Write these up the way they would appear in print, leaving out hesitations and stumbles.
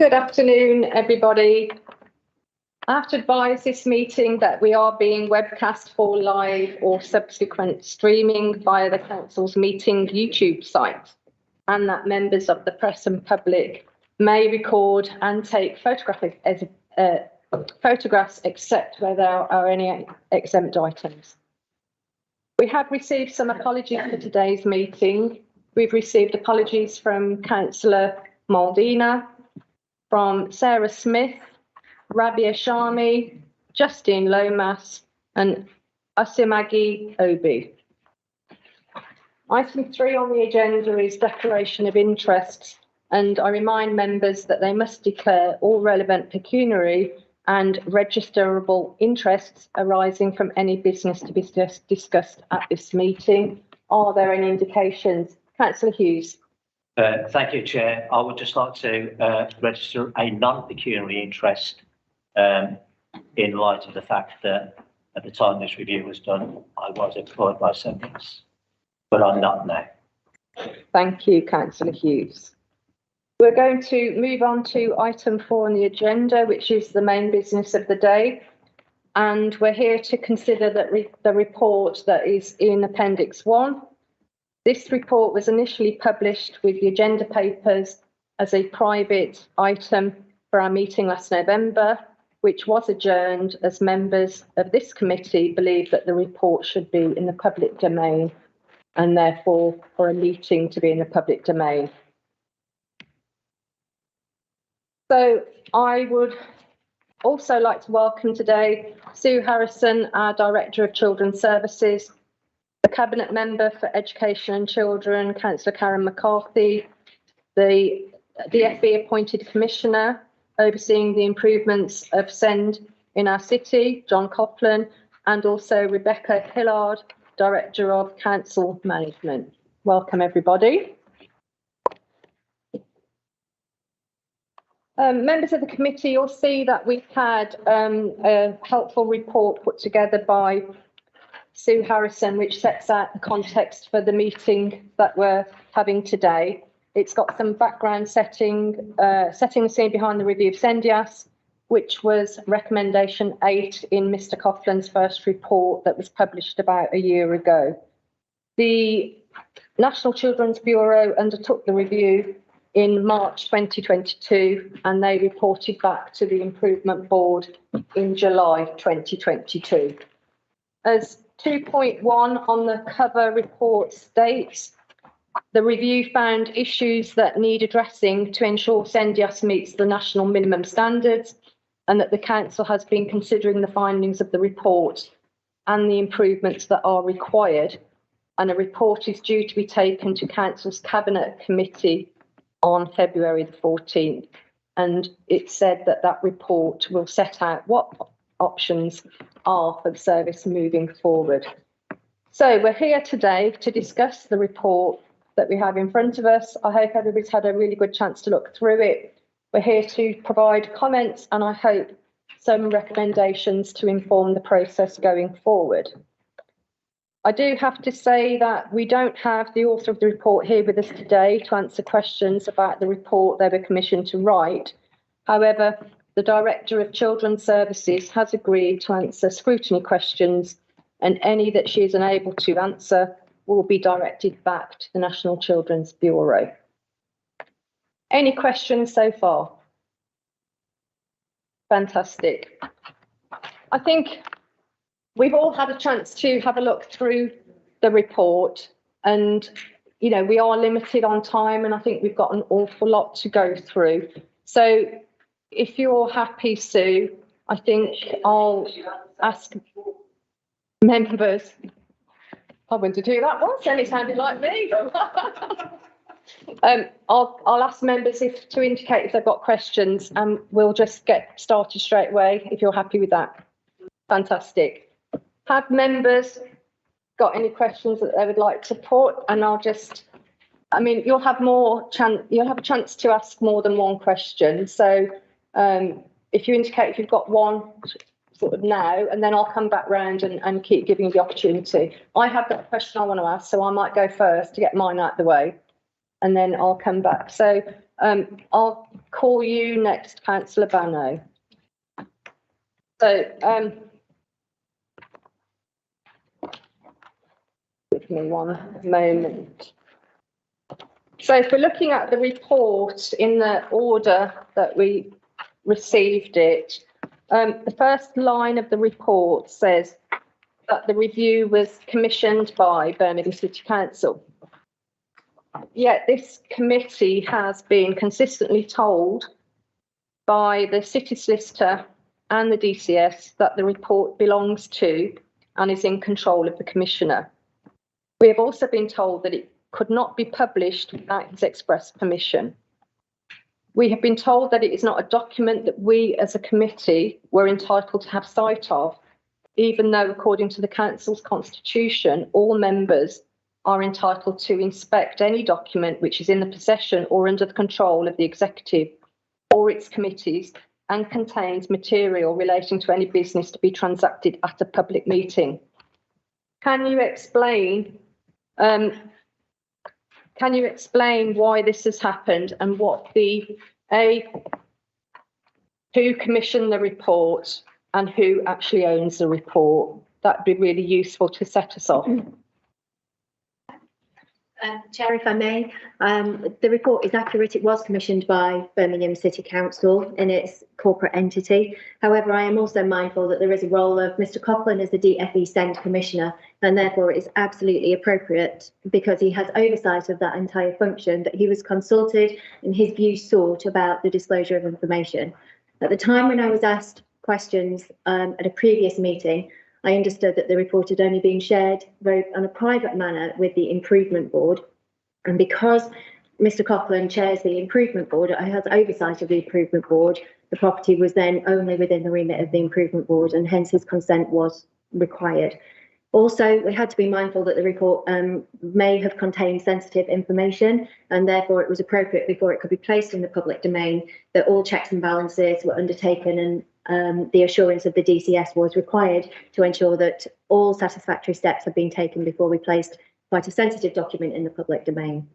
Good afternoon, everybody. I have to advise this meeting that we are being webcast for live or subsequent streaming via the Council's meeting YouTube site, and that members of the press and public may record and take photographs except where there are any exempt items. We have received some apologies for today's meeting. We've received apologies from Councillor Maldina, from Sarah Smith, Rabia Shami, Justine Lomas, and Asimagi Obi. Item 3 on the agenda is declaration of interests, and I remind members that they must declare all relevant pecuniary and registerable interests arising from any business to be discussed at this meeting. Are there any indications? Councillor Hughes. Thank you, Chair. I would just like to register a non-pecuniary interest in light of the fact that at the time this review was done, I was employed by Sendias, but I'm not now. Thank you, Councillor Hughes. We're going to move on to item 4 on the agenda, which is the main business of the day. And we're here to consider the report that is in Appendix 1. This report was initially published with the agenda papers as a private item for our meeting last November, which was adjourned as members of this committee believe that the report should be in the public domain and therefore for a meeting to be in the public domain. So I would also like to welcome today Sue Harrison, our Director of Children's Services, the Cabinet Member for Education and Children, Councillor Karen McCarthy, the DfE appointed Commissioner overseeing the improvements of SEND in our city, John Coughlin, and also Rebecca Hillard, Director of Council Management. Welcome, everybody. Members of the committee, you'll see that we've had a helpful report put together by Sue Harrison, which sets out the context for the meeting that we're having today. It's got some background setting the scene behind the review of Sendias, which was recommendation 8 in Mr. Coughlin's first report that was published about a year ago. The National Children's Bureau undertook the review in March 2022, and they reported back to the Improvement Board in July 2022. As 2.1 on the cover report states, the review found issues that need addressing to ensure Sendias meets the national minimum standards, and that the Council has been considering the findings of the report and the improvements that are required, and a report is due to be taken to Council's Cabinet Committee on February the 14th. And it said that that report will set out what options are for the service moving forward. So we're here today to discuss the report that we have in front of us. I hope everybody's had a really good chance to look through it. We're here to provide comments and I hope some recommendations to inform the process going forward. I do have to say that we don't have the author of the report here with us today to answer questions about the report they were commissioned to write. However, the Director of Children's Services has agreed to answer scrutiny questions, and any that she is unable to answer will be directed back to the National Children's Bureau. Any questions so far? Fantastic. I think we've all had a chance to have a look through the report, and you know, we are limited on time, and I think we've got an awful lot to go through. So if you're happy, Sue, I think I'll ask members. I went to do that once and it sounded like me. I'll ask members to indicate if they've got questions, and we'll just get started straight away if you're happy with that. Fantastic. Have members got any questions that they would like to put? And you'll have a chance to ask more than one question. So if you indicate if you've got one sort of now, and then I'll come back round and keep giving you the opportunity. I have got a question I want to ask, so I might go first to get mine out of the way, and then I'll come back. So I'll call you next, Councillor Bano. So, give me one moment. So if we're looking at the report in the order that we received it, the first line of the report says that the review was commissioned by Birmingham City Council. Yet this committee has been consistently told by the city solicitor and the DCS that the report belongs to and is in control of the commissioner. We have also been told that it could not be published without his express permission. We have been told that it is not a document that we as a committee were entitled to have sight of, even though according to the council's constitution, all members are entitled to inspect any document which is in the possession or under the control of the executive or its committees and contains material relating to any business to be transacted at a public meeting. Can you explain why this has happened and what who commissioned the report and who actually owns the report? That'd be really useful to set us off. Chair, if I may, the report is accurate. It was commissioned by Birmingham City Council in its corporate entity. However, I am also mindful that there is a role of Mr Coughlin as the DFE SEND Commissioner, and therefore it is absolutely appropriate, because he has oversight of that entire function, that he was consulted and his views sought about the disclosure of information. At the time when I was asked questions at a previous meeting, I understood that the report had only been shared on a private manner with the Improvement Board. And because Mr Coughlin chairs the Improvement Board, I had oversight of the Improvement Board. The property was then only within the remit of the Improvement Board, and hence his consent was required. Also, we had to be mindful that the report may have contained sensitive information, and therefore it was appropriate, before it could be placed in the public domain, that all checks and balances were undertaken, and the assurance of the DCS was required to ensure that all satisfactory steps have been taken before we placed quite a sensitive document in the public domain.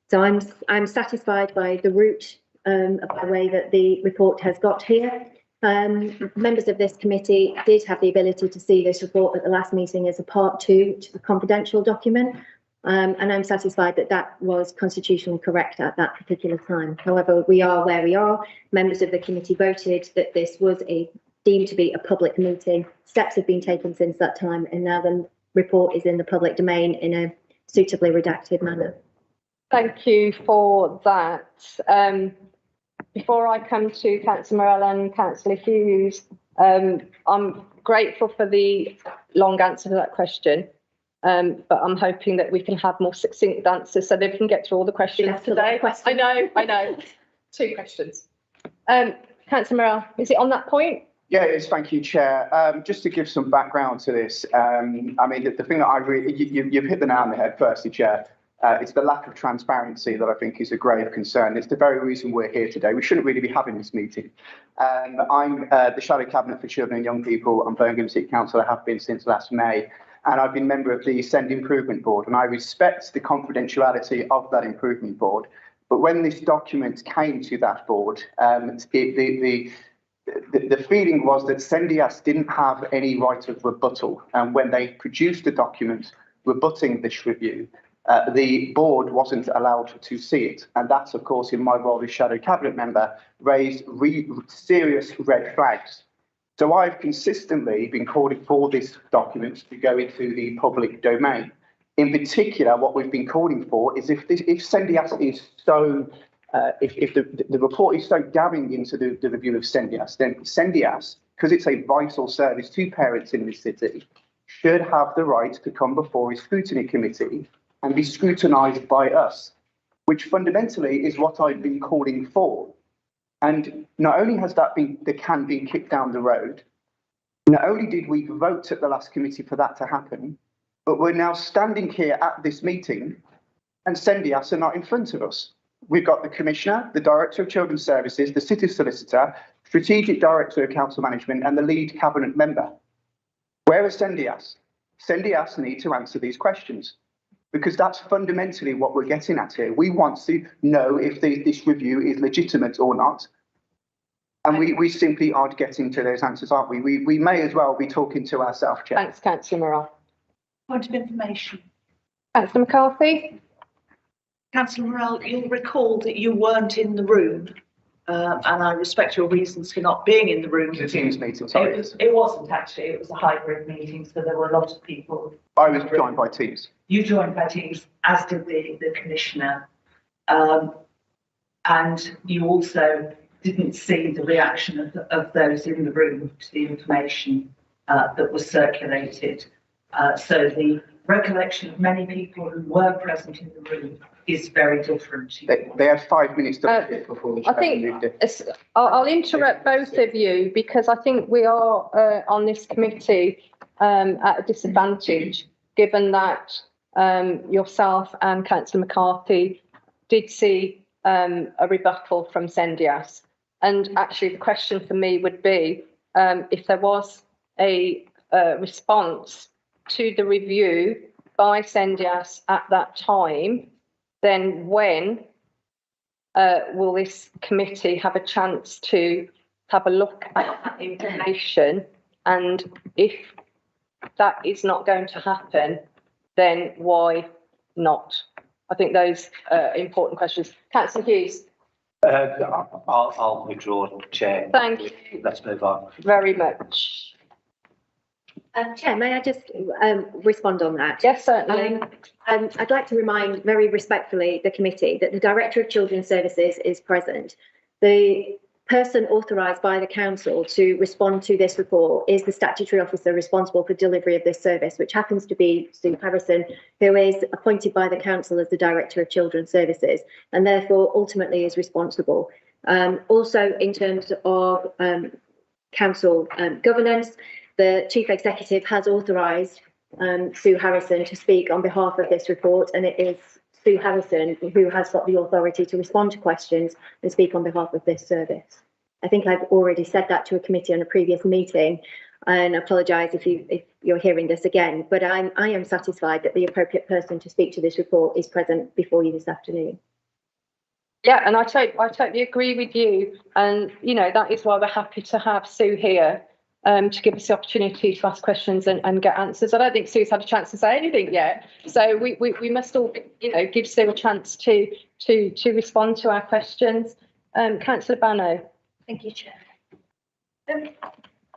So I'm satisfied by the route, by the way that the report has got here. Members of this committee did have the ability to see this report at the last meeting as a part 2 to the confidential document, and I'm satisfied that that was constitutionally correct at that particular time. However, we are where we are. Members of the committee voted that this was deemed to be a public meeting. Steps have been taken since that time, and now the report is in the public domain in a suitably redacted manner. Thank you for that. Before I come to Councillor Morell and Councillor Hughes, I'm grateful for the long answer to that question, but I'm hoping that we can have more succinct answers so that we can get through all the questions today. I know. 2 questions. Councillor Morell, is it on that point? Yeah, it is. Thank you, Chair. Just to give some background to this, I mean, the thing that I really, you've hit the nail on the head, firstly, Chair. It's the lack of transparency that I think is a grave concern. It's the very reason we're here today. We shouldn't really be having this meeting. I'm the Shadow Cabinet for Children and Young People on Birmingham City Council. I have been since last May, and I've been member of the SEND Improvement Board, and I respect the confidentiality of that Improvement Board. But when this document came to that board, the feeling was that SENDIAS didn't have any right of rebuttal, and when they produced the document rebutting this review, the board wasn't allowed to see it. And that's, of course, in my role as Shadow Cabinet member, raised serious red flags. So I've consistently been calling for this document to go into the public domain. In particular, what we've been calling for is if SENDIAS is so, if the report is so damning into the review of SENDIAS, then SENDIAS, because it's a vital service to parents in this city, should have the right to come before a scrutiny committee and be scrutinised by us, which fundamentally is what I've been calling for. And not only has the can been kicked down the road, not only did we vote at the last committee for that to happen, but we're now standing here at this meeting and SENDIAS are not in front of us. We've got the Commissioner, the Director of Children's Services, the City Solicitor, Strategic Director of Council Management and the lead Cabinet member. Where is SENDIAS? SENDIAS need to answer these questions. because that's fundamentally what we're getting at here. We want to know if this review is legitimate or not. And we simply aren't getting to those answers, aren't we? We may as well be talking to ourselves, Chair. Thanks, Councillor Morrell. Point of information. Councillor McCarthy? Councillor Morrell, you'll recall that you weren't in the room, and I respect your reasons for not being in the room. The Teams meeting, sorry. It wasn't actually, it was a hybrid meeting, so there were a lot of people. I was joined by Teams. You joined by Teams, as did the Commissioner. And you also didn't see the reaction of those in the room to the information that was circulated. So the recollection of many people who were present in the room is very different. They had 5 minutes to before the I chair think moved it. I'll interrupt both of you because I think we are on this committee at a disadvantage, given that yourself and Councillor McCarthy did see a rebuttal from Sendias. And actually the question for me would be if there was a response to the review by Sendias at that time, then when will this committee have a chance to have a look at that information? And if that is not going to happen, then why not? I think those are important questions. Councillor Hughes. I'll withdraw, Chair. Thank you Let's move on. very much. Chair, may I just respond on that? Yes, certainly. I'd like to remind very respectfully the committee that the Director of Children's Services is present. The person authorised by the council to respond to this report is the statutory officer responsible for delivery of this service, which happens to be Sue Harrison, who is appointed by the council as the Director of Children's Services and therefore ultimately is responsible. Also, in terms of council governance, the Chief Executive has authorised Sue Harrison to speak on behalf of this report, and it is Sue Harrison who has got the authority to respond to questions and speak on behalf of this service. I think I've already said that to a committee on a previous meeting, and I apologise if you're hearing this again, but I am satisfied that the appropriate person to speak to this report is present before you this afternoon. Yeah, and I totally agree with you. And, you know, that is why we're happy to have Sue here to give us the opportunity to ask questions and get answers. I don't think Sue's had a chance to say anything yet. So we must all, you know, give Sue a chance to respond to our questions. Councillor Bano. Thank you, Chair.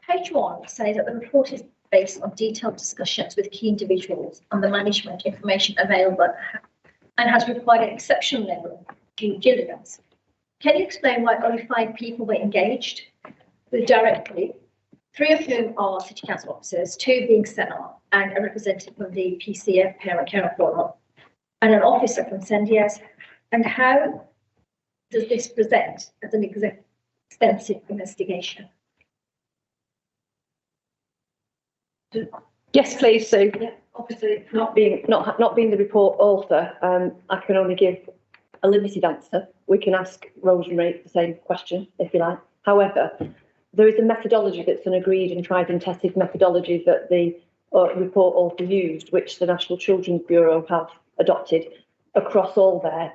Page 1 says that the report is based on detailed discussions with key individuals on the management information available and has required an exceptional level of due diligence. Can you explain why only 5 people were engaged with directly, 3 of whom are City Council officers, 2 being Senate and a representative from the PCF Parent Care Forum and an officer from Sendias? And how does this present as an extensive investigation? Yes, please, Sue. Yeah, obviously, not being the report author, I can only give a limited answer. We can ask Rosemary the same question if you like. However, there is a methodology that's an agreed and tried and tested methodology that the report author used, which the National Children's Bureau have adopted across all their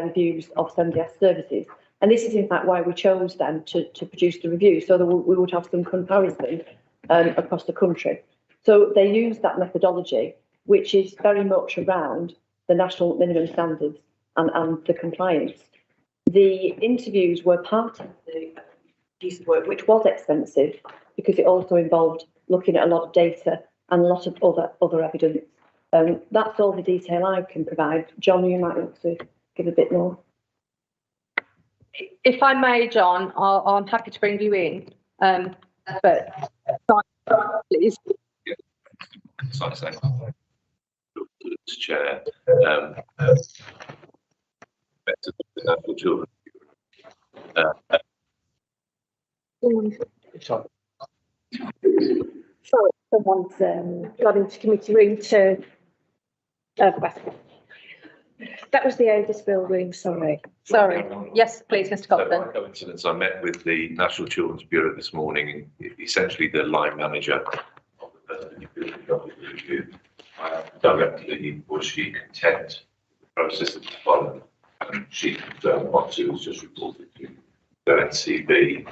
reviews of Sendias services. And this is in fact why we chose them to produce the review, so that we would have some comparison across the country. So they use that methodology, which is very much around the national minimum standards and the compliance. The interviews were part of the piece of work, which was extensive because it also involved looking at a lot of data and a lot of other evidence. That's all the detail I can provide. John, you might want to give a bit more. If I may, John, I'm happy to bring you in, but please. Chair, National Children. Sorry, someone's got into committee room to. That was the overspill room. Sorry. Yes, please, Mr. Copland. By coincidence, I met with the National Children's Bureau this morning, essentially the line manager of the review. directly, was she content with the process that was followed? And she confirmed what she was just reported to the NCB,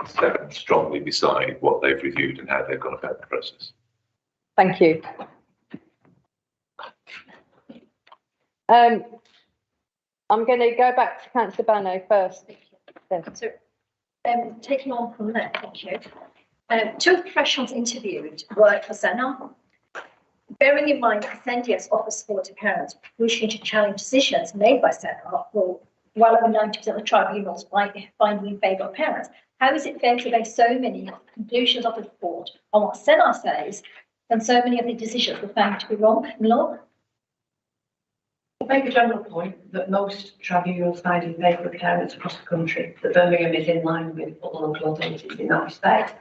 stand strongly beside what they've reviewed and how they've gone about the process. Thank you. I'm going to go back to Councillor Bano first. So, taking on from there, thank you. Two of the professionals interviewed worked for Senna. Bearing in mind that SNDS offers support to parents wishing to challenge decisions made by Senna, well over 90% of the tribunals finding in favour of parents, how is it fair to base so many conclusions of the report on what Senna says when so many of the decisions were found to be wrong in law? I'll make a general point that most tribunals find in favour of parents across the country, that Birmingham is in line with other local authorities in that respect.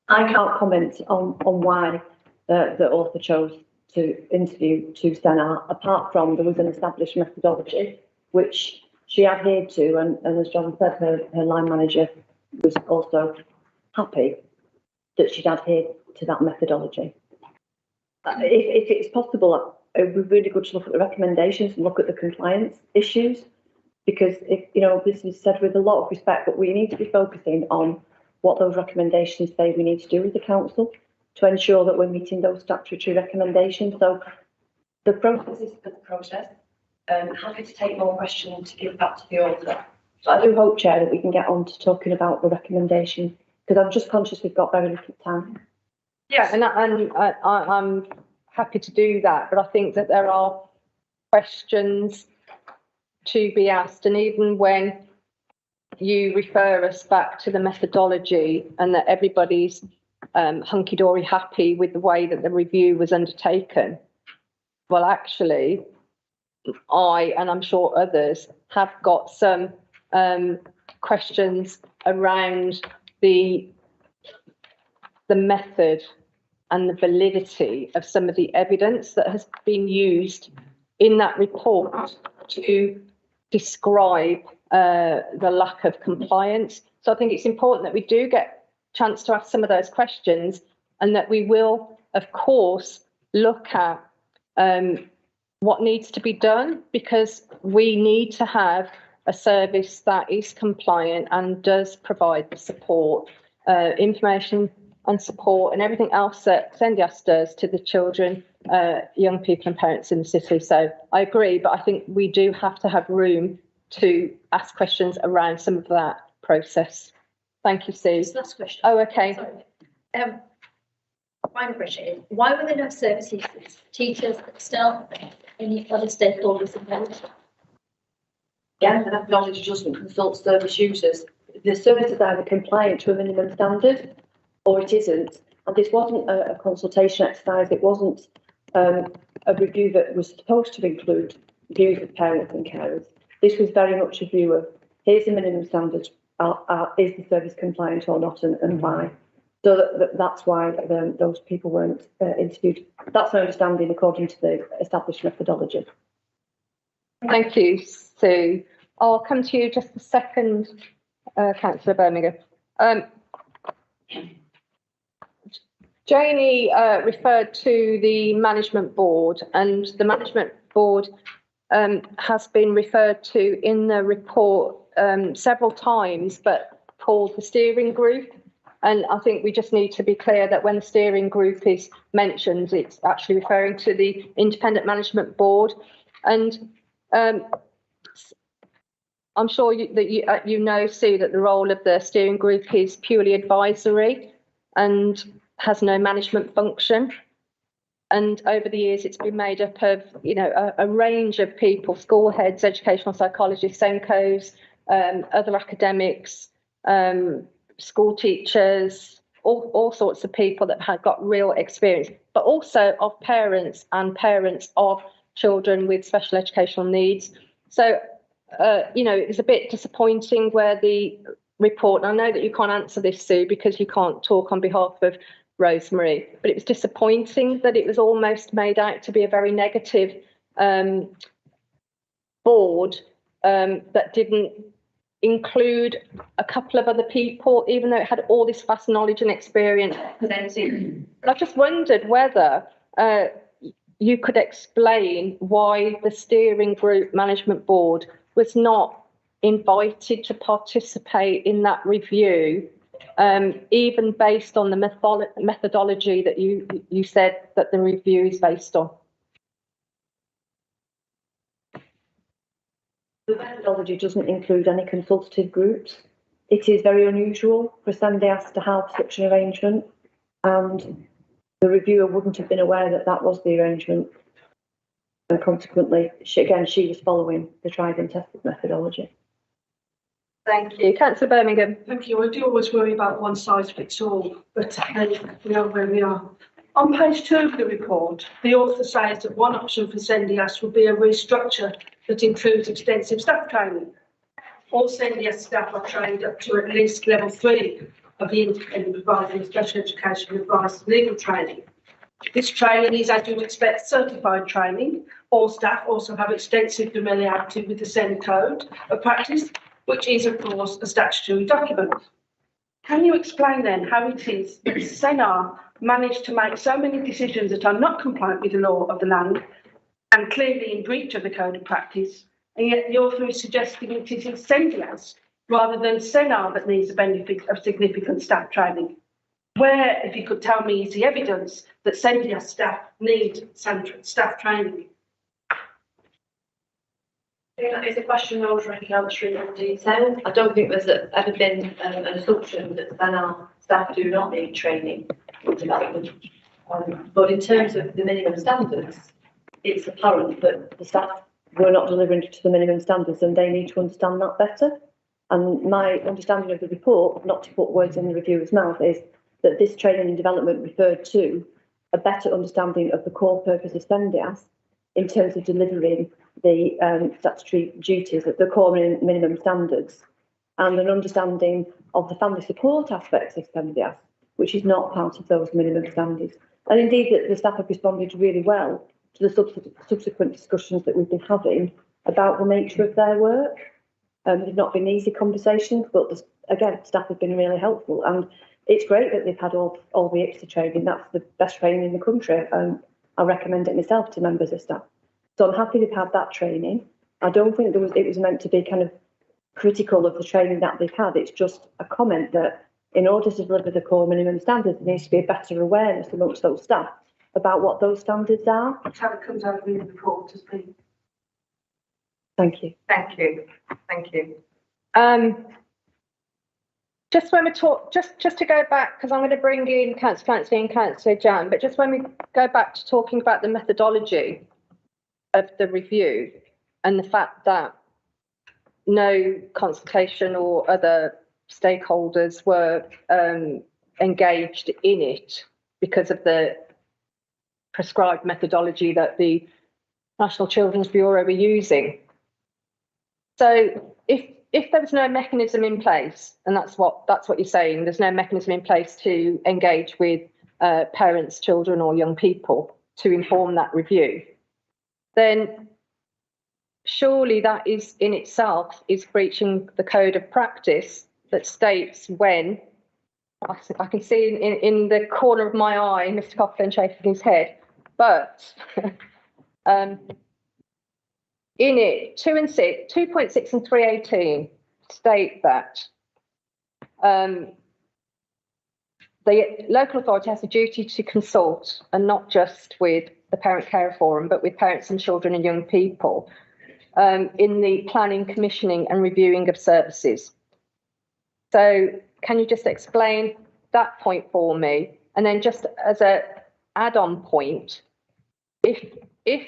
I can't comment on why the author chose to interview two Senna, apart from there was an established methodology which she adhered to, and as John said, her line manager was also happy that she'd adhered to that methodology. If it's possible, it would be really good to look at the recommendations and look at the compliance issues, because this is said with a lot of respect, but we need to be focusing on what those recommendations say we need to do as a council to ensure that we're meeting those statutory recommendations. So the process is the process. Happy to take more questions to give back to the author. So I do hope, Chair, that we can get on to talking about the recommendation, because I'm just conscious we've got very little time. Yeah, and I'm happy to do that, but I think that there are questions to be asked, and even when you refer us back to the methodology and that everybody's hunky-dory happy with the way that the review was undertaken, well, actually, and I'm sure others, have got some questions around the method and the validity of some of the evidence that has been used in that report to describe the lack of compliance. So I think it's important that we do get a chance to ask some of those questions, and that we will, of course, look at what needs to be done, because we need to have a service that is compliant and does provide the support, information and support and everything else that SNDS does to the children, young people and parents in the city. So I agree, but I think we do have to have room to ask questions around some of that process. Thank you, Sue. Last question. Oh, okay. Sorry. Final question is, why were there no services, teachers, staff, any other stakeholders involved? Again, the methodology doesn't consult service users. The service is either compliant to a minimum standard or it isn't. And this wasn't a consultation exercise. It wasn't a review that was supposed to include views of parents and carers. This was very much a view of, here's the minimum standards, is the service compliant or not, and why. So that's why those people weren't interviewed. That's my understanding according to the established methodology. Thank you, Sue. I'll come to you just a second, Councillor Birmingham. Janie referred to the management board, and the management board has been referred to in the report several times, but called the steering group. And I think we just need to be clear that when the steering group is mentioned, it's actually referring to the independent management board. And I'm sure you know, Sue, that the role of the steering group is purely advisory and has no management function. And over the years, it's been made up of, a range of people: school heads, educational psychologists, SENCOs, other academics, school teachers, all sorts of people that have got real experience, but also of parents and parents of children with special educational needs. So, it was a bit disappointing where the report, and I know that you can't answer this, Sue, because you can't talk on behalf of Rosemary, but it was disappointing that it was almost made out to be a very negative board that didn't include a couple of other people, even though it had all this vast knowledge and experience presenting. And I just wondered whether you could explain why the steering group management board was not invited to participate in that review, even based on the methodology that you said that the review is based on. The methodology doesn't include any consultative groups. It is very unusual for SENDIAS to have such an arrangement, and the reviewer wouldn't have been aware that that was the arrangement. And consequently, she was following the tried and tested methodology. Thank you. Councillor Birmingham. Thank you. I do always worry about one size fits all, but we are where we are. On page 2 of the report, the author says that one option for SENDIAS would be a restructure that includes extensive staff training. All SENDIAS staff are trained up to at least level 3 of the independent providing special education advice and legal training. This training is, as you'd expect, certified training. All staff also have extensive familiarity with the SEND code of practice, which is, of course, a statutory document. Can you explain then how it is that SENAR managed to make so many decisions that are not compliant with the law of the land and clearly in breach of the code of practice, and yet the author is suggesting it is SENDIAS rather than SENAR that needs the benefit of significant staff training? Where, if you could tell me, is the evidence that SENDIAS staff need staff training? That is a question I was writing out through in detail. I don't think there's ever been an assumption that SENAR staff do not need training or development. But in terms of the minimum standards, it's apparent that the staff were not delivering to the minimum standards, and they need to understand that better. And my understanding of the report, not to put words in the reviewer's mouth, is that this training and development referred to a better understanding of the core purpose of SENDIAS in terms of delivering the statutory duties at the core minimum standards, and an understanding of the family support aspects of SENDIAS, which is not part of those minimum standards. And indeed, that the staff have responded really well to the subsequent discussions that we've been having about the nature of their work. They've not been easy conversations, but again, staff have been really helpful, and it's great that they've had all the IPSA training. That's the best training in the country. I recommend it myself to members of staff. So I'm happy they've had that training. I don't think it was meant to be kind of critical of the training that they've had. It's just a comment that in order to deliver the core minimum standards, there needs to be a better awareness amongst those staff about what those standards are. That's how it comes out in the report as being. Thank you. Thank you. Thank you. Just when we talk, just to go back, because I'm going to bring in Councillor Clancy and Councillor Jan, but just when we go back to talking about the methodology of the review and the fact that no consultation or other stakeholders were engaged in it because of the prescribed methodology that the National Children's Bureau were using. So if there was no mechanism in place, and that's what you're saying, there's no mechanism in place to engage with parents, children or young people to inform that review, then surely that is in itself is breaching the code of practice that states when, I can see in the corner of my eye Mr. Coughlin shaking his head, but in it 2.6 and 318 state that the local authority has a duty to consult, and not just with the Parent Care Forum, but with parents and children and young people in the planning, commissioning and reviewing of services. So can you just explain that point for me? And then just as a add-on point, if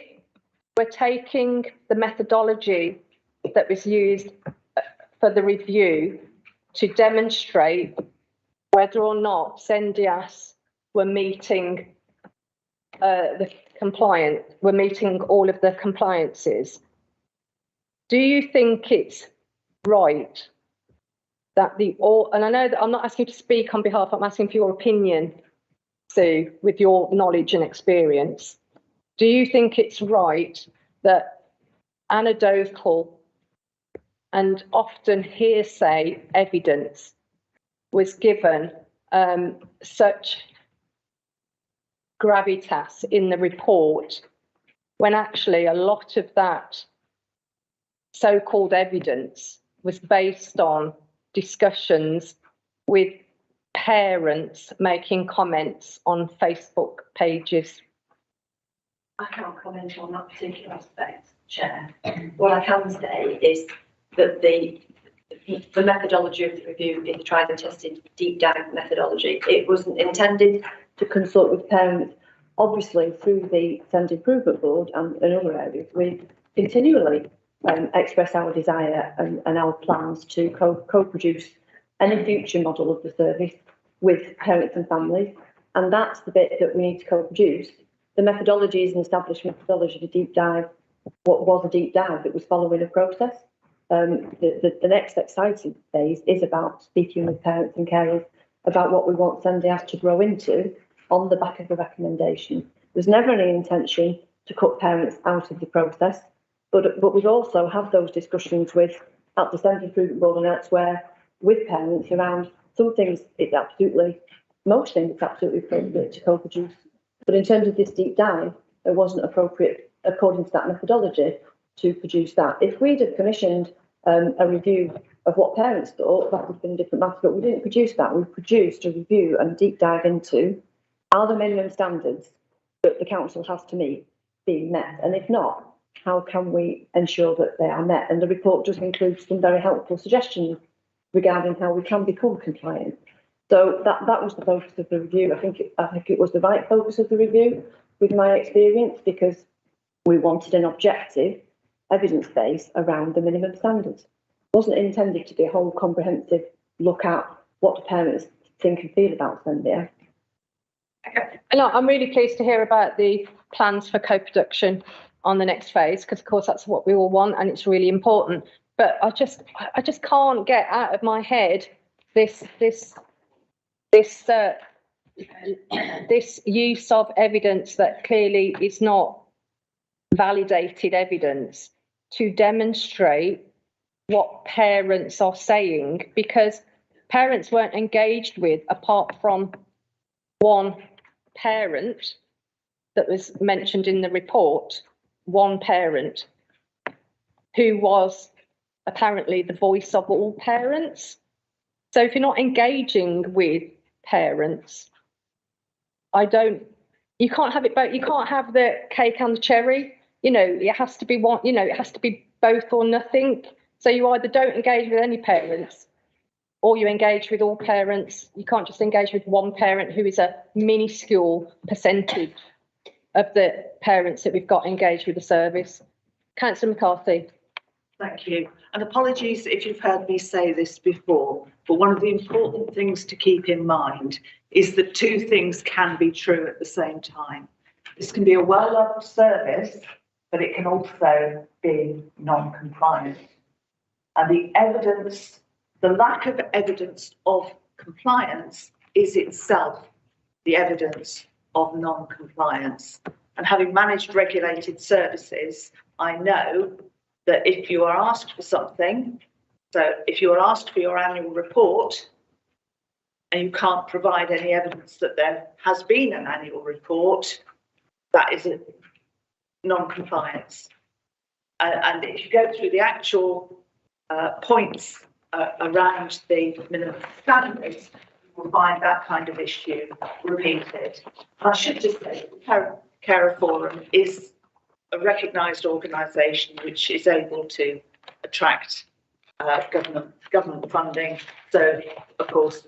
we're taking the methodology that was used for the review to demonstrate whether or not SENDIAS were meeting we're meeting all of the compliances, do you think it's right that and I know that I'm not asking you to speak on behalf, I'm asking for your opinion, Sue, with your knowledge and experience. Do you think it's right that anecdotal and often hearsay evidence was given such gravitas in the report when actually a lot of that so-called evidence was based on discussions with parents making comments on Facebook pages. I can't comment on that particular aspect, Chair. What I can say is that the methodology of the review is a tried and tested deep dive methodology. It wasn't intended To consult with parents, obviously through the SEND Improvement Board and other areas, we continually express our desire and our plans to co-produce any future model of the service with parents and families. And that's the bit that we need to co-produce. The methodology is an established methodology to deep dive. What was a deep dive? It was following a process. The next exciting phase is about speaking with parents and carers about what we want SENDIAS to grow into on the back of the recommendation. There's never any intention to cut parents out of the process, but we've also had those discussions with at the SEND Improvement Board and elsewhere with parents around some things. Most things it's absolutely appropriate to co-produce, but in terms of this deep dive, it wasn't appropriate according to that methodology to produce that. If we'd have commissioned a review of what parents thought, that would have been a different matter, but we didn't produce that. We produced a review and deep dive into are the minimum standards that the council has to meet being met, and if not, how can we ensure that they are met? And the report does include some very helpful suggestions regarding how we can become compliant. So that was the focus of the review. I think it was the right focus of the review with my experience, because we wanted an objective evidence base around the minimum standards. It wasn't intended to be a whole comprehensive look at what the parents think and feel about SENDIAS. Okay. And I'm really pleased to hear about the plans for co-production on the next phase, because of course that's what we all want and it's really important. But I just can't get out of my head this use of evidence that clearly is not validated evidence to demonstrate what parents are saying, because parents weren't engaged with, apart from one parent that was mentioned in the report, one parent who was apparently the voice of all parents. So if you're not engaging with parents, you can't have it both. You can't have the cake and the cherry. You know, it has to be one, you know, it has to be both or nothing. So you either don't engage with any parents or you engage with all parents. You can't just engage with one parent who is a minuscule percentage of the parents that we've got engaged with the service. Councillor McCarthy. Thank you. And apologies if you've heard me say this before, but one of the important things to keep in mind is that two things can be true at the same time. This can be a well-loved service, but it can also be non-compliant. And the lack of evidence of compliance is itself the evidence of non-compliance. And having managed regulated services, I know that if you are asked for something, so if you are asked for your annual report and you can't provide any evidence that there has been an annual report, that is a non-compliance. And if you go through the actual points around the minimum standards, you will find that kind of issue repeated. And I should just say, Carer Forum is a recognised organisation which is able to attract government funding. So, of course,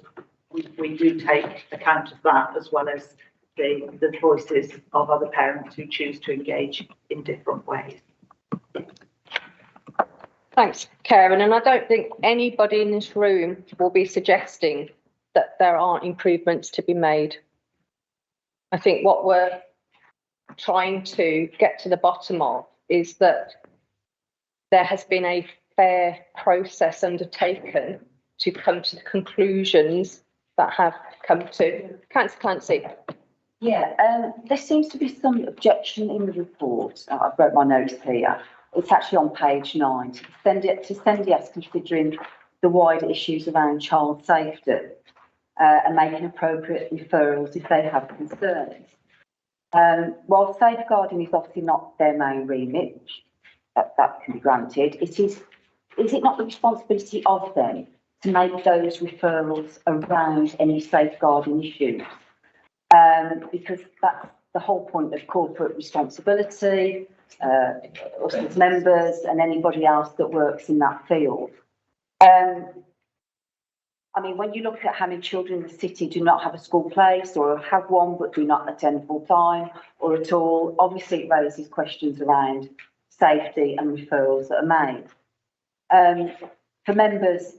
we do take account of that, as well as the voices of other parents who choose to engage in different ways. Thanks, Karen. And I don't think anybody in this room will be suggesting that there aren't improvements to be made. I think what we're trying to get to the bottom of is that there has been a fair process undertaken to come to the conclusions that have come to. Councillor Clancy. Yeah, there seems to be some objection in the report. I've wrote my notes here. It's actually on page 9. To SENDIAS considering the wider issues around child safety and making appropriate referrals if they have concerns. While safeguarding is obviously not their main remit, that can be granted, is it not the responsibility of them to make those referrals around any safeguarding issues? Because that's the whole point of corporate responsibility, us as members and anybody else that works in that field. I mean, when you look at how many children in the city do not have a school place or have one but do not attend full time or at all, obviously it raises questions around safety and referrals that are made. For members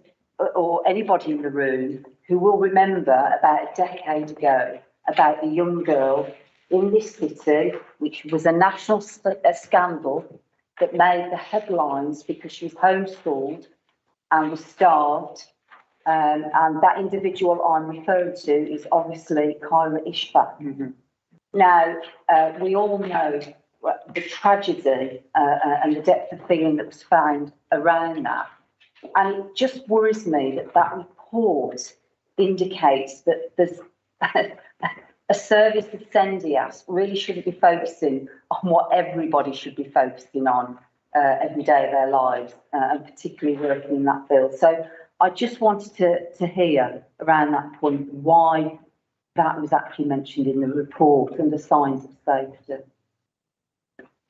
or anybody in the room who will remember about a decade ago about a young girl in this city, which was a national scandal that made the headlines because she was homeschooled and was starved. And that individual I'm referring to is obviously Kyra Ishbak. Now, we all know the tragedy and the depth of feeling that was found around that. And it just worries me that that report indicates that there's a service that Sendias really shouldn't be focusing on what everybody should be focusing on every day of their lives, and particularly working in that field. So I just wanted to hear around that point why that was actually mentioned in the report and the signs of safety.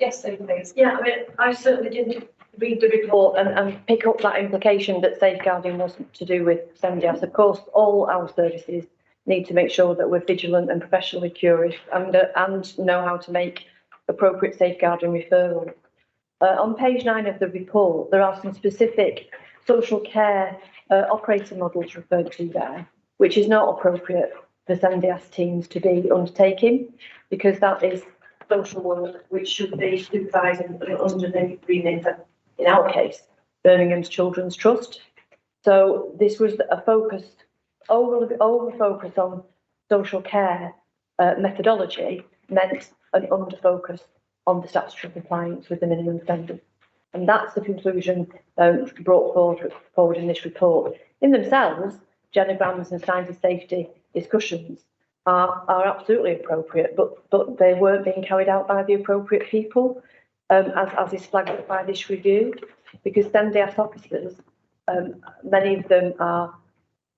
Yes, so please. Yeah, I mean, I certainly didn't read the report and pick up that implication that safeguarding wasn't to do with Sendias. Of course, all our services need to make sure that we're vigilant and professionally curious and know how to make appropriate safeguarding referrals. On page 9 of the report, there are some specific social care operating models referred to there, which is not appropriate for Sendias teams to be undertaking, because that is social work which should be supervised under the remit of, in our case, Birmingham's Children's Trust. So this was a focused, over focus on social care methodology meant an under focus on the statutory compliance with the minimum standard. And that's the conclusion brought forward in this report. In themselves, genograms and signs of safety discussions are absolutely appropriate, but they weren't being carried out by the appropriate people, as is flagged by this review, because Sendias officers, many of them are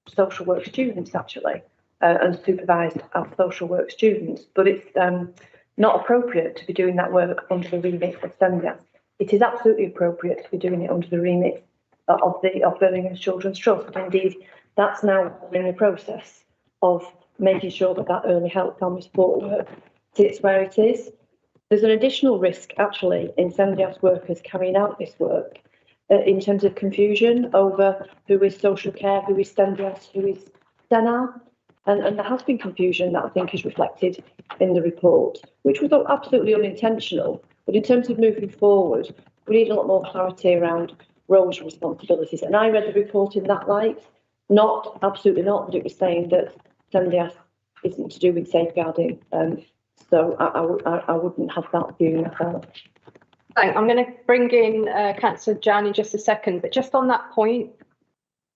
social work students actually, and supervised as social work students, but it's not appropriate to be doing that work under the remit of Sendias. It is absolutely appropriate to be doing it under the remit of Birmingham's Children's Trust. Indeed, that's now in the process of making sure that early help family support work sits where it is. There's an additional risk actually in Sendias workers carrying out this work in terms of confusion over who is social care, who is Sendias, who is Senar. And there has been confusion that I think is reflected in the report, which was absolutely unintentional. But in terms of moving forward, we need a lot more clarity around roles and responsibilities. And I read the report in that light, absolutely not, that it was saying that Sendias isn't to do with safeguarding. So I wouldn't have that view myself. I'm going to bring in Councillor Jan in just a second, but just on that point,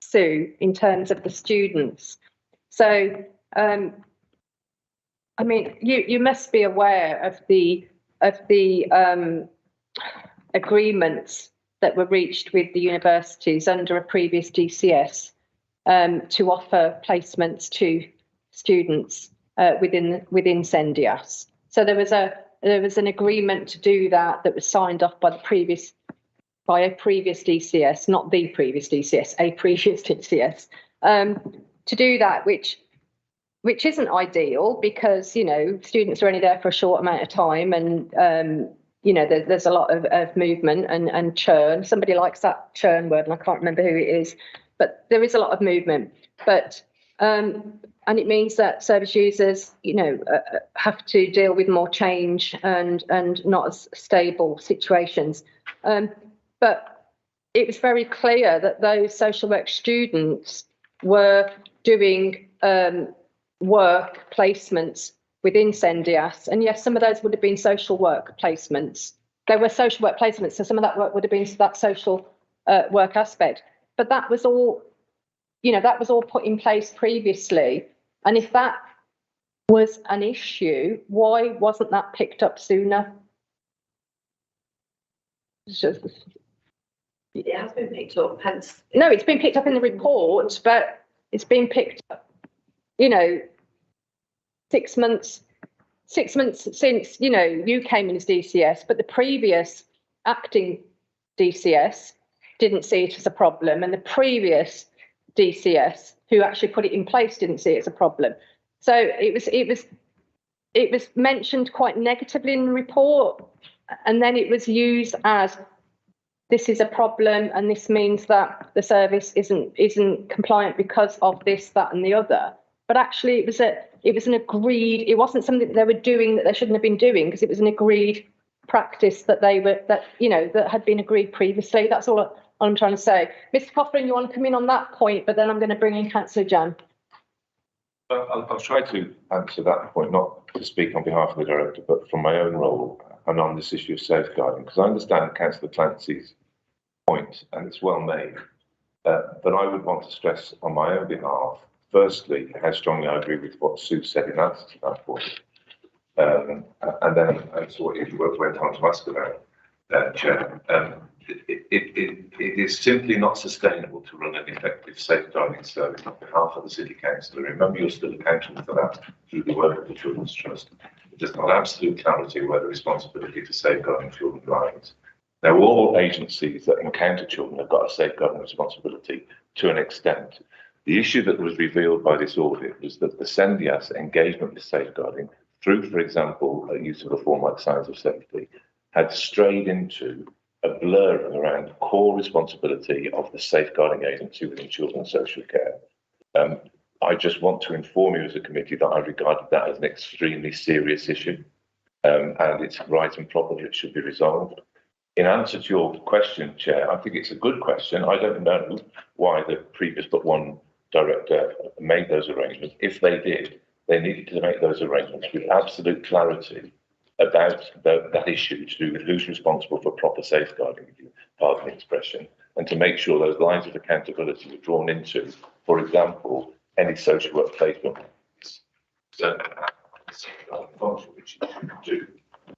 Sue, in terms of the students. So, I mean, you must be aware of the agreements that were reached with the universities under a previous DCS to offer placements to students within Sendias. So there was an agreement to do that was signed off by a previous DCS, not the previous DCS, a previous DCS, to do that, which isn't ideal because, you know, students are only there for a short amount of time and, you know, there's a lot of movement and churn. Somebody likes that churn word and I can't remember who it is, but there is a lot of movement. But and it means that service users, you know, have to deal with more change and not as stable situations. But it was very clear that those social work students were doing work placements within Sendias. And yes, some of those would have been social work placements. They were social work placements, so some of that work would have been that social work aspect. But that was all, you know, that was all put in place previously. And if that was an issue, why wasn't that picked up sooner? It's just- It has been picked up, hence. No, it's been picked up in the report, but it's been picked up, 6 months since, you came in as DCS, but the previous acting DCS didn't see it as a problem, and the previous DCS who actually put it in place didn't see it as a problem. So it was mentioned quite negatively in the report, and then it was used as this is a problem, and this means that the service isn't compliant because of this, that, and the other. But actually, it was an agreed. It wasn't something that they were doing that they shouldn't have been doing, because it was an agreed practice that that had been agreed previously. That's all I'm trying to say. Mr. Coughlin, you want to come in on that point, but then I'm going to bring in Councillor Jan. I'll try to answer that point, not to speak on behalf of the director, but from my own role and on this issue of safeguarding, because I understand Councillor Clancy's point, and it's well made. But I would want to stress on my own behalf, firstly, how strongly I agree with what Sue said in answer to that point. And then as what you went on to ask about, Chair, it is simply not sustainable to run an effective safeguarding service on behalf of the City Council. Remember, you're still accountable for that through the work of the Children's Trust. It does not absolute clarity where the responsibility for safeguarding children lies. Now, all agencies that encounter children have got a safeguarding responsibility to an extent. The issue that was revealed by this audit was that the CENDIAS engagement with safeguarding, through, for example, use of a form like signs of safety, had strayed into a blurring around the core responsibility of the safeguarding agency within children's social care. I just want to inform you as a committee that I regarded that as an extremely serious issue, and it's right and proper that it should be resolved. In answer to your question, Chair, I think it's a good question. I don't know why the previous but one director made those arrangements. If they did, they needed to make those arrangements with absolute clarity about that issue to do with who's responsible for proper safeguarding, if you pardon the expression, and to make sure those lines of accountability were drawn into, for example, any social work placement. So, which you should do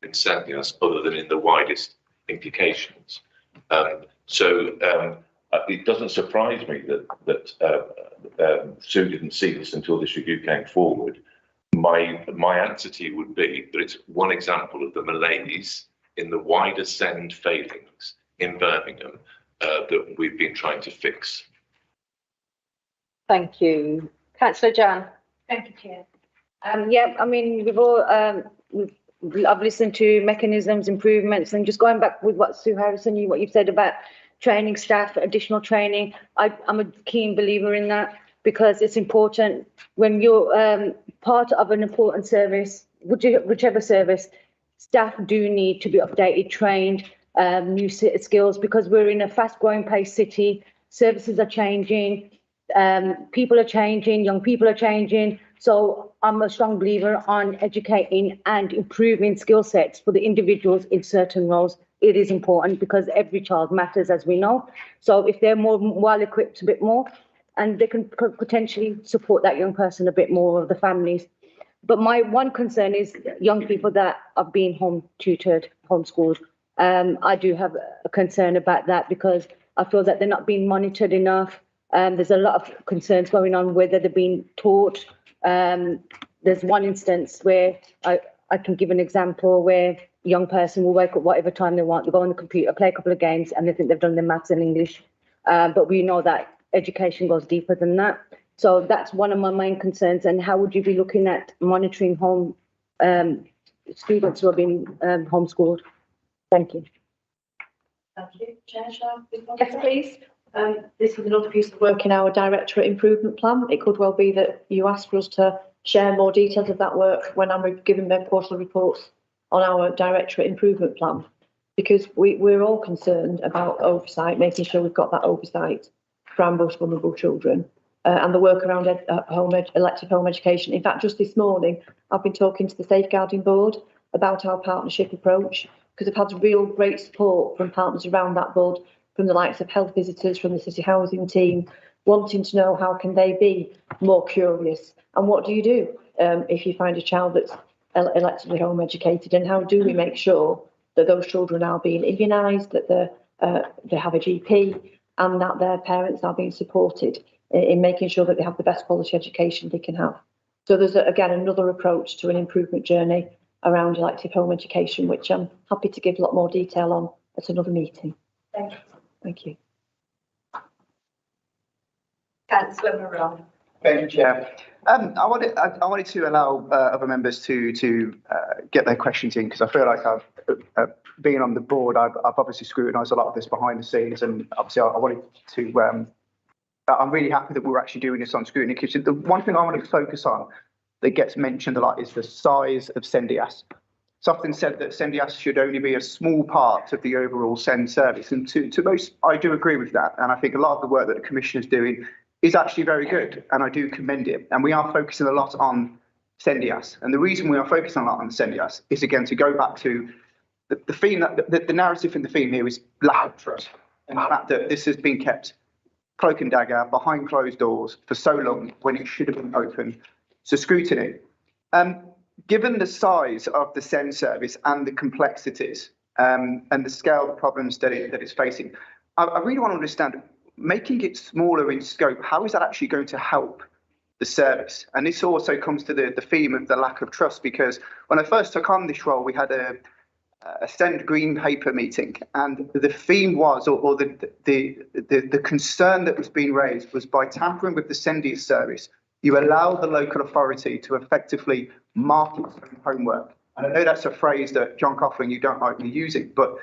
in CENDIAS other than in the widest implications. It doesn't surprise me that Sue didn't see this until this review came forward. My answer to you would be that it's one example of the malaise in the wider SEND failings in Birmingham that we've been trying to fix. Thank you. Councillor Jan. Thank you, Chair. I've listened to mechanisms, improvements, and just going back with what Sue Harrison, what you've said about training staff, additional training. I'm a keen believer in that, because it's important when you're part of an important service, whichever service, staff do need to be updated, trained, new skills, because we're in a fast-growing pace city. Services are changing, people are changing, young people are changing. So I'm a strong believer on educating and improving skill sets for the individuals in certain roles. It is important because every child matters, as we know. So if they're more well-equipped a bit more, and they can potentially support that young person a bit more, of the families. But my one concern is young people that are being home tutored, homeschooled. I do have a concern about that, because I feel that they're not being monitored enough. There's a lot of concerns going on whether they're being taught. There's one instance where I can give an example where a young person will wake up whatever time they want, they go on the computer, play a couple of games, and they think they've done their maths and English. But we know that education goes deeper than that. So that's one of my main concerns. And how would you be looking at monitoring home students who are being homeschooled? Thank you. Thank you. Chair, shall I? Yes, please. This is another piece of work in our Directorate Improvement Plan. It could well be that you ask for us to share more details of that work when I'm giving my quarterly reports on our Directorate Improvement Plan, because we're all concerned about oversight, making sure we've got that oversight for our most vulnerable children, and the work around elective home education. In fact, just this morning, I've been talking to the Safeguarding Board about our partnership approach, because I've had real great support from partners around that board, from the likes of health visitors, from the city housing team, wanting to know how can they be more curious, and what do you do if you find a child that's electively home educated, and how do we make sure that those children are being immunised, that they have a GP, and that their parents are being supported in making sure that they have the best quality education they can have. So there's, again, another approach to an improvement journey around elective home education, which I'm happy to give a lot more detail on at another meeting. Thank you. Thank you. Councillor Moran. Thank you, Chair. I wanted to allow other members to get their questions in, because I feel like I've being on the board, I've obviously scrutinised a lot of this behind the scenes, and obviously I wanted to. I'm really happy that we're actually doing this on scrutiny, because the one thing I want to focus on that gets mentioned a lot is the size of SENDIAS. It's often said that SENDIAS should only be a small part of the overall SEND service, and to most, I do agree with that, and I think a lot of the work that the Commission is doing is actually very good, and I do commend it. And we are focusing a lot on SENDIAS. And the reason we are focusing a lot on SENDIAS is, again, to go back to the theme, that the narrative and the theme here is lack of trust. And the fact that this has been kept cloak and dagger behind closed doors for so long when it should have been open to scrutiny. Given the size of the SEND service and the complexities and the scale of the problems that it's facing, I really want to understand, making it smaller in scope, how is that actually going to help the service? And this also comes to the theme of the lack of trust, because when I first took on this role, we had a SEND green paper meeting, and the theme was, or the concern that was being raised was, by tampering with the SENDIAS service, you allow the local authority to effectively mark its own homework. And I know that's a phrase that, John Coughlin, you don't like me using, but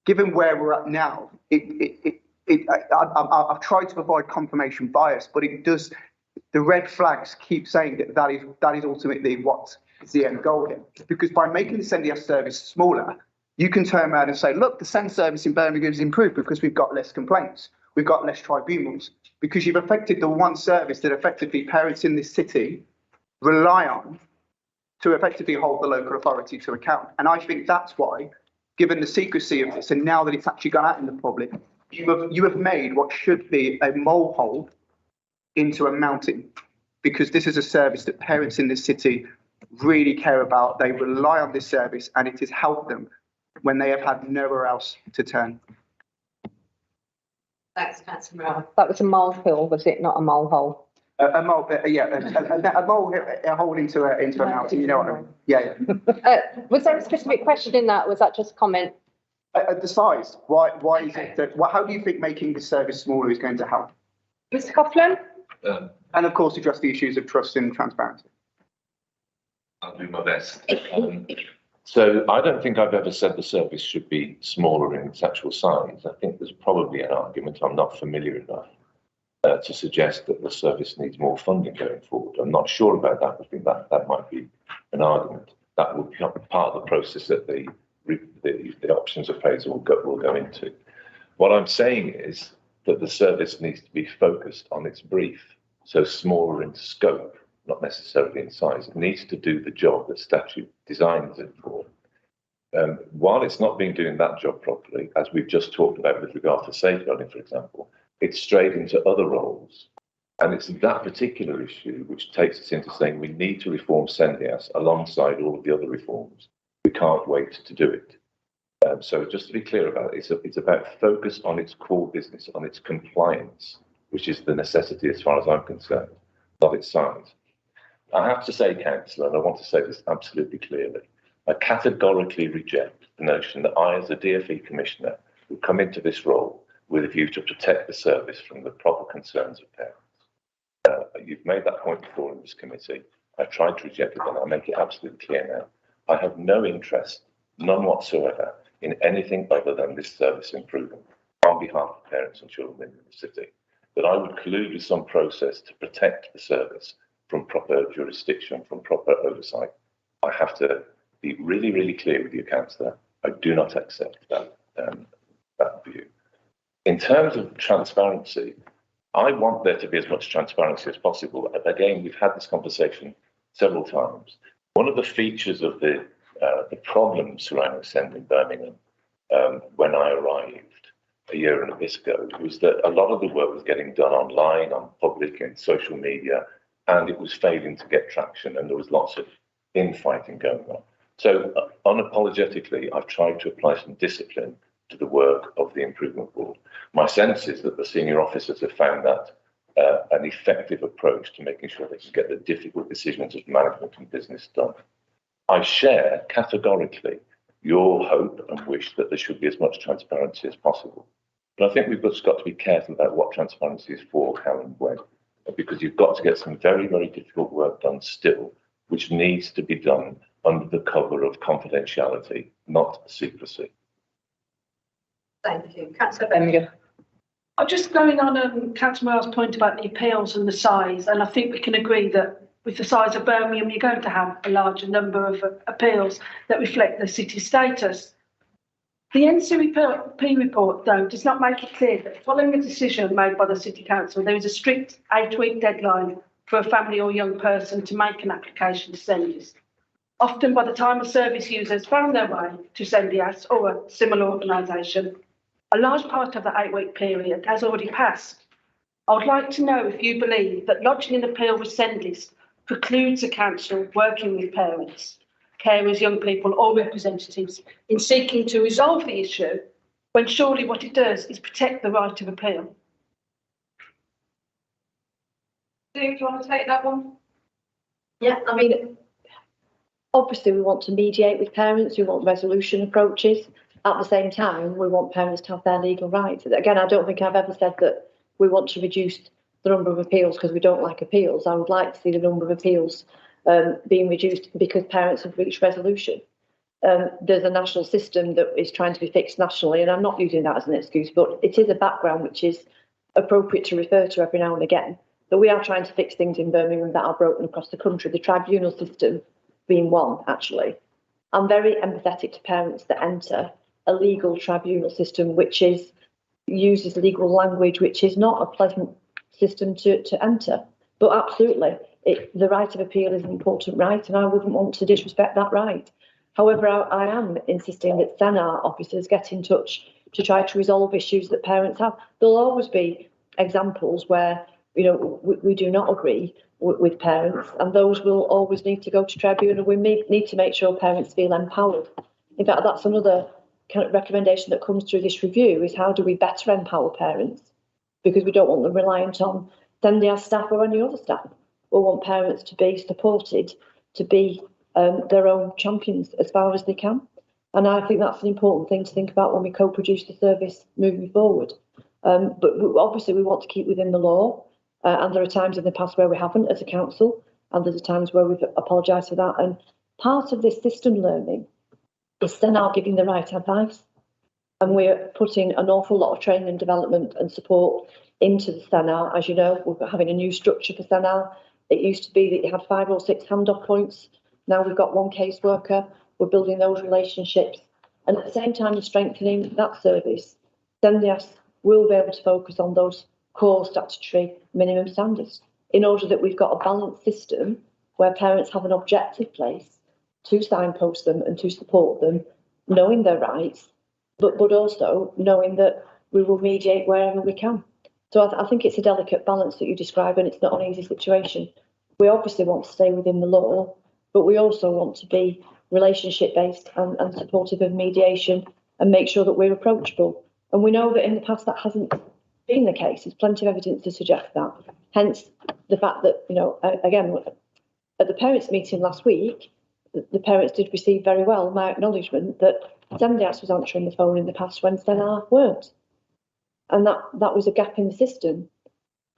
given where we're at now, I've tried to avoid confirmation bias, but it does. The red flags keep saying that is ultimately what is the end goal here. Because by making the SENDIAS service smaller, you can turn around and say, look, the SEND service in Birmingham has improved because we've got less complaints, we've got less tribunals, because you've affected the one service that effectively parents in this city rely on to effectively hold the local authority to account. And I think that's why, given the secrecy of this, and now that it's actually gone out in the public, you have made what should be a molehill into a mountain, because this is a service that parents in this city really care about. They rely on this service, and it has helped them when they have had nowhere else to turn. Thanks, Councillor Moran. That was a molehill, was it, not a molehole? A mole into a mountain. You know what I mean? Yeah. Was there a specific question in that? Or was that just a comment? The size. Why is it that? How do you think making the service smaller is going to help? Mr. Coughlin? And of course, address the issues of trust and transparency. I'll do my best. So I don't think I've ever said the service should be smaller in its actual size. I think there's probably an argument, I'm not familiar enough, to suggest that the service needs more funding going forward. I'm not sure about that. I think that might be an argument. That will be part of the process that the options appraisal will go into. What I'm saying is that the service needs to be focused on its brief, so smaller in scope, not necessarily in size. It needs to do the job that statute designs it for. While it's not been doing that job properly, as we've just talked about with regard to safeguarding, for example, it's strayed into other roles. And it's that particular issue which takes us into saying we need to reform SENDIAS alongside all of the other reforms. We can't wait to do it. So just to be clear about it, it's about focus on its core business, on its compliance, which is the necessity as far as I'm concerned, not its size. I have to say, Councillor, and I want to say this absolutely clearly, I categorically reject the notion that I, as a DfE Commissioner, would come into this role with a view to protect the service from the proper concerns of parents. You've made that point before in this committee. I've tried to reject it, and I'll make it absolutely clear now. I have no interest, none whatsoever, in anything other than this service improving on behalf of parents and children in the city. That I would collude with some process to protect the service from proper jurisdiction, from proper oversight. I have to be really, really clear with you, Councillor. I do not accept that view. In terms of transparency, I want there to be as much transparency as possible. Again, we've had this conversation several times. One of the features of the problems surrounding SEND in Birmingham when I arrived a year and a bit ago was that a lot of the work was getting done online, on public and social media, and it was failing to get traction, and there was lots of infighting going on. So unapologetically, I've tried to apply some discipline to the work of the improvement board. My sense is that the senior officers have found that an effective approach to making sure they can get the difficult decisions of management and business done. I share categorically your hope and wish that there should be as much transparency as possible. But I think we've just got to be careful about what transparency is for, how and when, because you've got to get some very, very difficult work done still, which needs to be done under the cover of confidentiality, not secrecy. Thank you. Councillor Birmingham. I'm just going on Councillor Miles' point about the appeals and the size, and I think we can agree that with the size of Birmingham, you're going to have a larger number of appeals that reflect the city status. The NCP report, though, does not make it clear that following a decision made by the City Council, there is a strict 8-week deadline for a family or young person to make an application to SENDIAS. Often by the time a service user has found their way to SENDIAS or a similar organisation, a large part of the 8-week period has already passed. I would like to know if you believe that lodging an appeal with SENDIAS precludes the council working with parents, carers, young people or representatives in seeking to resolve the issue, when surely what it does is protect the right of appeal. Do you want to take that one? Yeah, I mean, obviously we want to mediate with parents, we want resolution approaches. At the same time, we want parents to have their legal rights. Again, I don't think I've ever said that we want to reduce the number of appeals because we don't like appeals. I would like to see the number of appeals being reduced because parents have reached resolution. There's a national system that is trying to be fixed nationally, and I'm not using that as an excuse, but it is a background which is appropriate to refer to every now and again. That we are trying to fix things in Birmingham that are broken across the country, the tribunal system being one, actually. I'm very empathetic to parents that enter a legal tribunal system which uses legal language which is not a pleasant system to enter. But absolutely, the right of appeal is an important right, and I wouldn't want to disrespect that right. However, I am insisting that SENAR officers get in touch to try to resolve issues that parents have. There'll always be examples where we do not agree with parents, and those will always need to go to tribunal. We need to make sure parents feel empowered. In fact, that's another kind of recommendation that comes through this review, is how do we better empower parents? Because we don't want them reliant on SENDIAS staff or any other staff. We want parents to be supported, to be their own champions as far as they can. And I think that's an important thing to think about when we co-produce the service moving forward. But obviously we want to keep within the law, and there are times in the past where we haven't as a council, and there's times where we've apologised for that. And part of this system learning is SENAR giving the right advice. And we're putting an awful lot of training and development and support into the SENAR. As you know, we're having a new structure for SENAR. It used to be that you had 5 or 6 handoff points. Now we've got 1 caseworker. We're building those relationships. And at the same time as strengthening that service, SENDIAS will be able to focus on those core statutory minimum standards in order that we've got a balanced system where parents have an objective place to signpost them and to support them, knowing their rights, but also knowing that we will mediate wherever we can. So I think it's a delicate balance that you describe, and it's not an easy situation. We obviously want to stay within the law, but we also want to be relationship-based and supportive of mediation and make sure that we're approachable. And we know that in the past that hasn't been the case. There's plenty of evidence to suggest that. Hence the fact that, again, at the parents' meeting last week, the parents did receive very well my acknowledgement that SENDIAS was answering the phone in the past when SENAR weren't. And that was a gap in the system.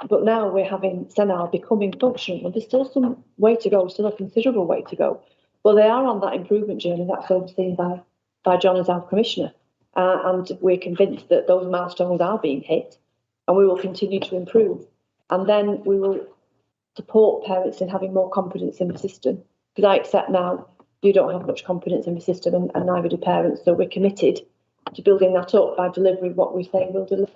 But now we're having SENAR becoming functional, and there's still some way to go, still a considerable way to go. But they are on that improvement journey that's overseen by John as our Commissioner. And we're convinced that those milestones are being hit, and we will continue to improve. And then we will support parents in having more confidence in the system. Because I accept now you don't have much confidence in the system, and neither do parents. So we're committed to building that up by delivering what we say we'll deliver.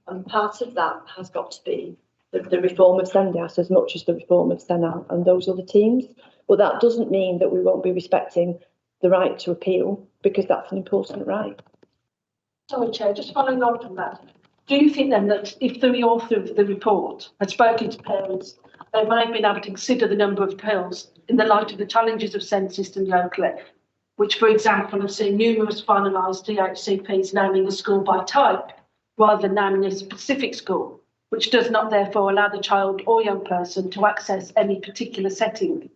And part of that has got to be the reform of SENDIAS as much as the reform of SENAR and those other teams. But that doesn't mean that we won't be respecting the right to appeal, because that's an important right. Sorry, Chair, just following on from that. Do you think then that if the author of the report had spoken to parents they may have been able to consider the number of appeals in the light of the challenges of SEND systems locally, which, for example, have seen numerous finalised DHCPs naming a school by type rather than naming a specific school, which does not therefore allow the child or young person to access any particular setting.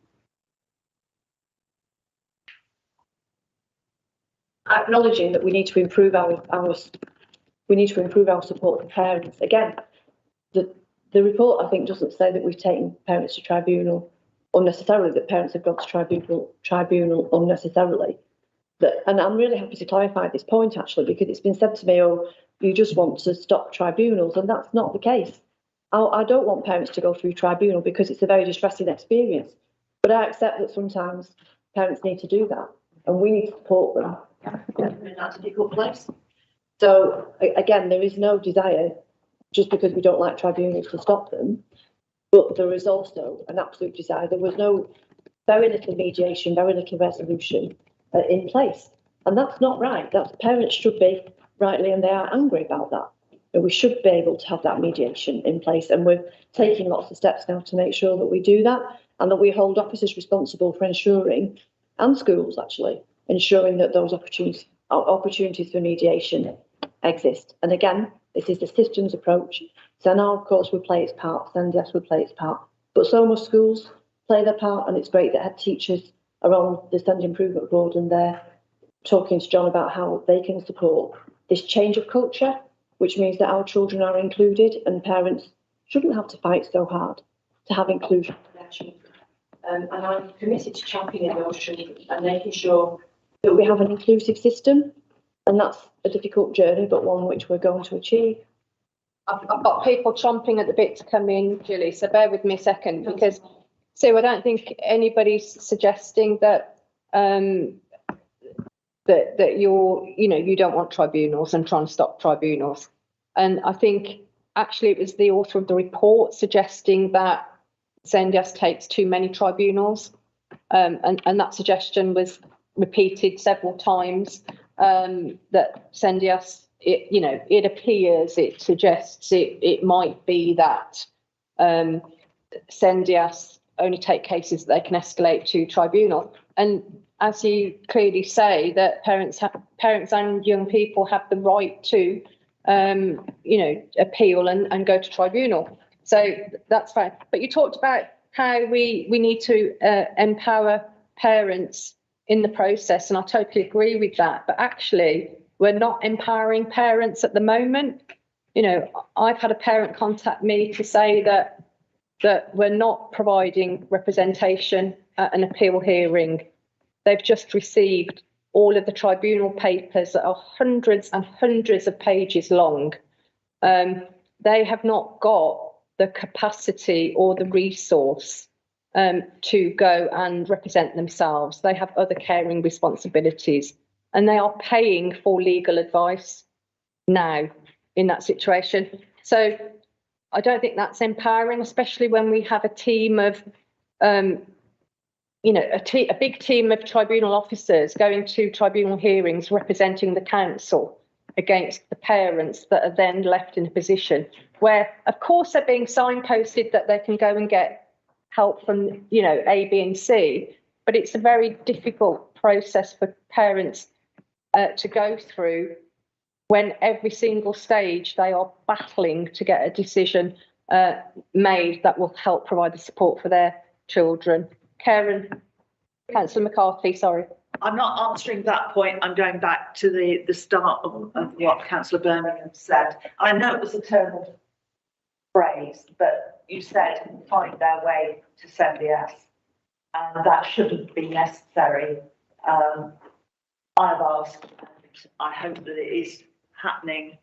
Acknowledging that we need to improve our support for parents. Again, the report, I think, doesn't say that we've taken parents to tribunal unnecessarily, that parents have gone to tribunal unnecessarily. And I'm really happy to clarify this point, actually, because it's been said to me, oh, you just want to stop tribunals, and that's not the case. I don't want parents to go through tribunal because it's a very distressing experience, but I accept that sometimes parents need to do that, and we need to support them in that difficult place. So again, there is no desire, just because we don't like tribunals, to stop them, but there is also an absolute desire. There was very little mediation, very little resolution in place, and that's not right. That parents should be rightly, and they are angry about that. And we should be able to have that mediation in place, and we're taking lots of steps now to make sure that we do that, and that we hold officers responsible for ensuring, and schools actually, ensuring that those opportunities for mediation exist. And again, this is the systems approach. SENAR, of course, will play its part, SENDIAS will play its part, but so must schools play their part, and it's great that head teachers are on the SEND Improvement Board and they're talking to John about how they can support this change of culture, which means that our children are included, and parents shouldn't have to fight so hard to have inclusion for their children. And I'm committed to championing those children and making sure that we have an inclusive system, and that's a difficult journey, but one which we're going to achieve. I've got people chomping at the bit to come in, Julie, so bear with me a second, because Sue, I don't think anybody's suggesting that that you don't want tribunals and trying to stop tribunals. And I think actually it was the author of the report suggesting that SENDIAS takes too many tribunals, and that suggestion was repeated several times, that SENDIAS, it appears, it suggests it might be that SENDIAS only take cases that they can escalate to tribunal. And as you clearly say, that parents and young people have the right to, appeal and go to tribunal. So that's fine. But you talked about how we need to empower parents in the process, and I totally agree with that. But actually, we're not empowering parents at the moment. I've had a parent contact me to say that we're not providing representation at an appeal hearing. They've just received all of the tribunal papers that are hundreds and hundreds of pages long. They have not got the capacity or the resource to go and represent themselves. They have other caring responsibilities, and they are paying for legal advice now in that situation. So I don't think that's empowering, especially when we have a team of a big team of tribunal officers going to tribunal hearings representing the council against the parents that are then left in a position where, of course, they're being signposted that they can go and get help from, A, B and C, but it's a very difficult process for parents to go through when every single stage they are battling to get a decision made that will help provide the support for their children. Karen, Councillor McCarthy, sorry. I'm not answering that point. I'm going back to the start of what Councillor Birmingham said. I know it was a term of phrase, but you said find their way to SENDIAS, and that shouldn't be necessary. I've asked, and I hope that it is happening,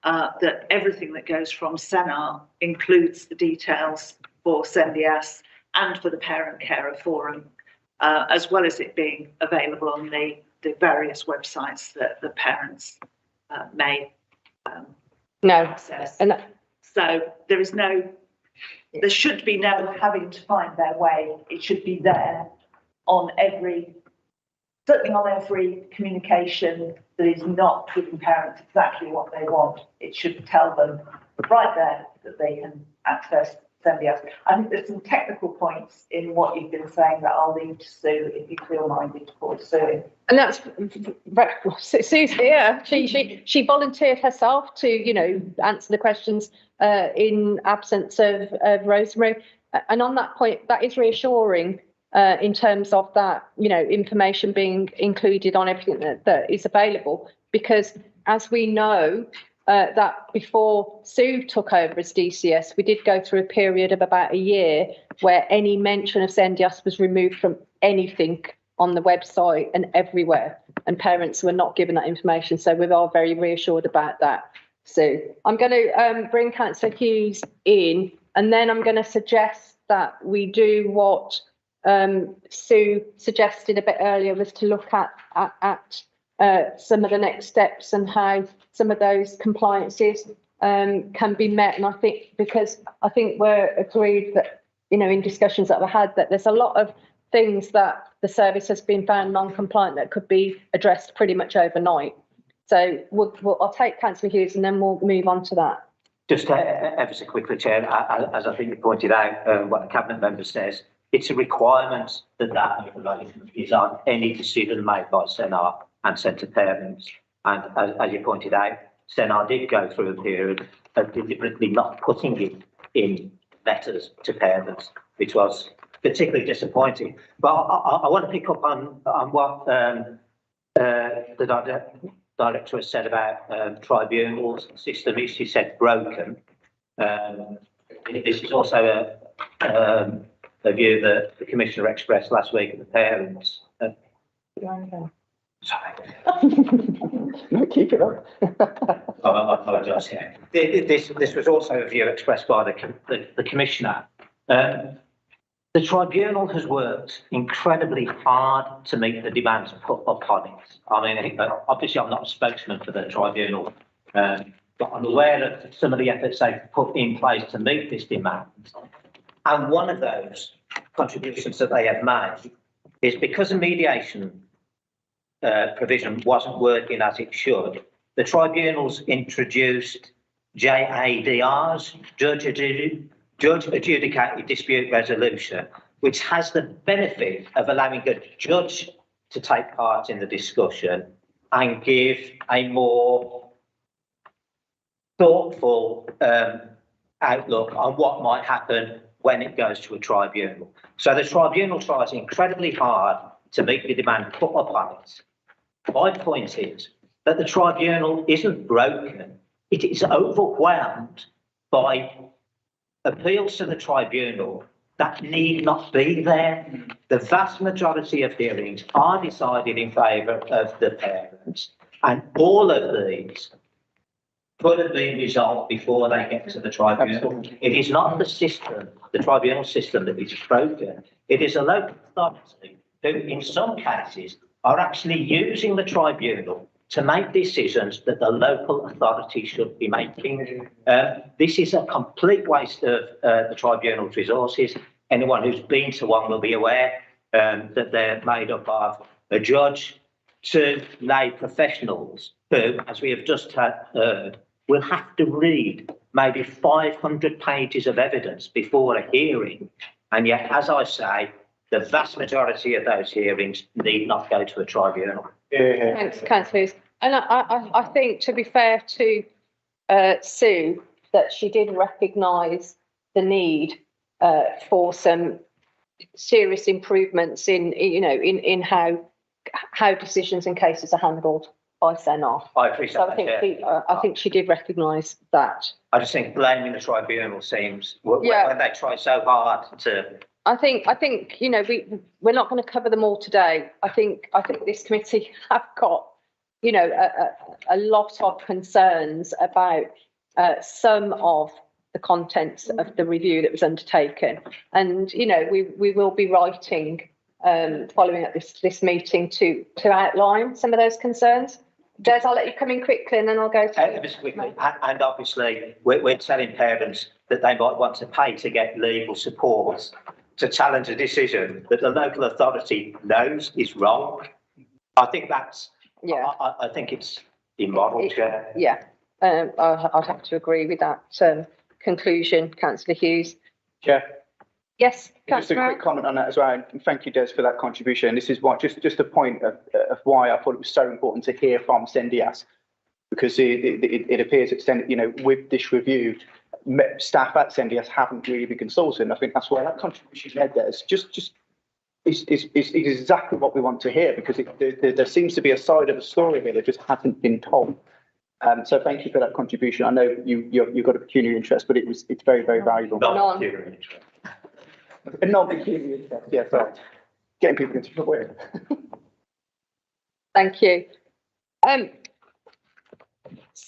that everything that goes from SENAR includes the details for SENDIAS and for the Parent Carer Forum, as well as it being available on the various websites that the parents may access. And so there should be no having to find their way. It should be there on certainly on every communication that is not giving parents exactly what they want. It should tell them right there that they can access Yes. I think there's some technical points in what you've been saying that I'll leave to Sue if you feel minded to put Sue. And that's Sue's here. She volunteered herself to, you know, answer the questions in absence of Rosemary. And on that point, that is reassuring in terms of that, you know, information being included on everything that is available. Because as we know, that before Sue took over as DCS, we did go through a period of about a year where any mention of SENDIAS was removed from anything on the website and everywhere, and parents were not given that information. So we are very reassured about that. So I'm going to bring Councillor Hughes in, and then I'm going to suggest that we do what Sue suggested a bit earlier, was to look at some of the next steps and how some of those compliances can be met. And I think, because I think we're agreed that, you know, in discussions that we've had, that there's a lot of things that the service has been found non-compliant that could be addressed pretty much overnight. So I'll take Councillor Hughes and then we'll move on to that. Just ever so quickly, Chair, as I think you pointed out, what the Cabinet member says, it's a requirement that that information is on any decision made by CENAR and sent to parents. And as you pointed out, CENAR did go through a period of deliberately not putting it in letters to parents, which was particularly disappointing. But I want to pick up on what the director has said about tribunals system. She said broken. This is also a view that the Commissioner expressed last week at the parents. Sorry. No, keep it up. I apologise. Yeah. This was also a view expressed by the Commissioner. The tribunal has worked incredibly hard to meet the demands put upon it. I mean, obviously I'm not a spokesman for the tribunal, but I'm aware of some of the efforts they've put in place to meet this demand. And one of those contributions that they have made is, because the mediation provision wasn't working as it should, the tribunals introduced JADRs, Judge Adjudicated Dispute Resolution, which has the benefit of allowing a judge to take part in the discussion and give a more thoughtful outlook on what might happen when it goes to a tribunal. So the tribunal tries incredibly hard to meet the demand put upon it. My point is that the tribunal isn't broken. It is overwhelmed by appeals to the tribunal that need not be there. The vast majority of hearings are decided in favour of the parents, and all of these could have been resolved before they get to the tribunal. Absolutely. It is not the system, the tribunal system, that is broken. It is a local authority who, in some cases, are actually using the tribunal to make decisions that the local authority should be making. This is a complete waste of the tribunal's resources. Anyone who's been to one will be aware that they're made up of a judge, 2 lay professionals who, as we have just heard, will have to read maybe 500 pages of evidence before a hearing. And yet, as I say, the vast majority of those hearings need not go to a tribunal. Yeah. Thanks, Councillors. And I think, to be fair to Sue, that she did recognise the need for some serious improvements in, you know, in how decisions and cases are handled by CENAR. I appreciate So that. I think she did recognise that. I just think blaming the tribunal seems, when they try so hard to. I think you know, we're not going to cover them all today. I think this committee have got, you know, a lot of concerns about some of the contents of the review that was undertaken, and you know, we will be writing following up this meeting to outline some of those concerns. Des, I'll let you come in quickly and then I'll go to quickly. And obviously, we're telling parents that they might want to pay to get legal support to challenge a decision that the local authority knows is wrong. I think that's, I think it's immoral, Chair. Yeah, I'd have to agree with that conclusion, Councillor Hughes. Chair. Yes, Just a councillor. quick comment on that as well, and thank you, Des, for that contribution. This is what, just a point of why I thought it was so important to hear from Sendias, because it appears that, you know, with this review, staff at Sendias haven't really been consulted, and I think that's why that contribution led there. It's just is exactly what we want to hear, because there seems to be a side of the story here that just hasn't been told. So thank you for that contribution. I know you've got a pecuniary interest, but it's very, very valuable. Non-pecuniary interest. A non-pecuniary interest, yeah, sorry. Getting people into trouble here. Thank you.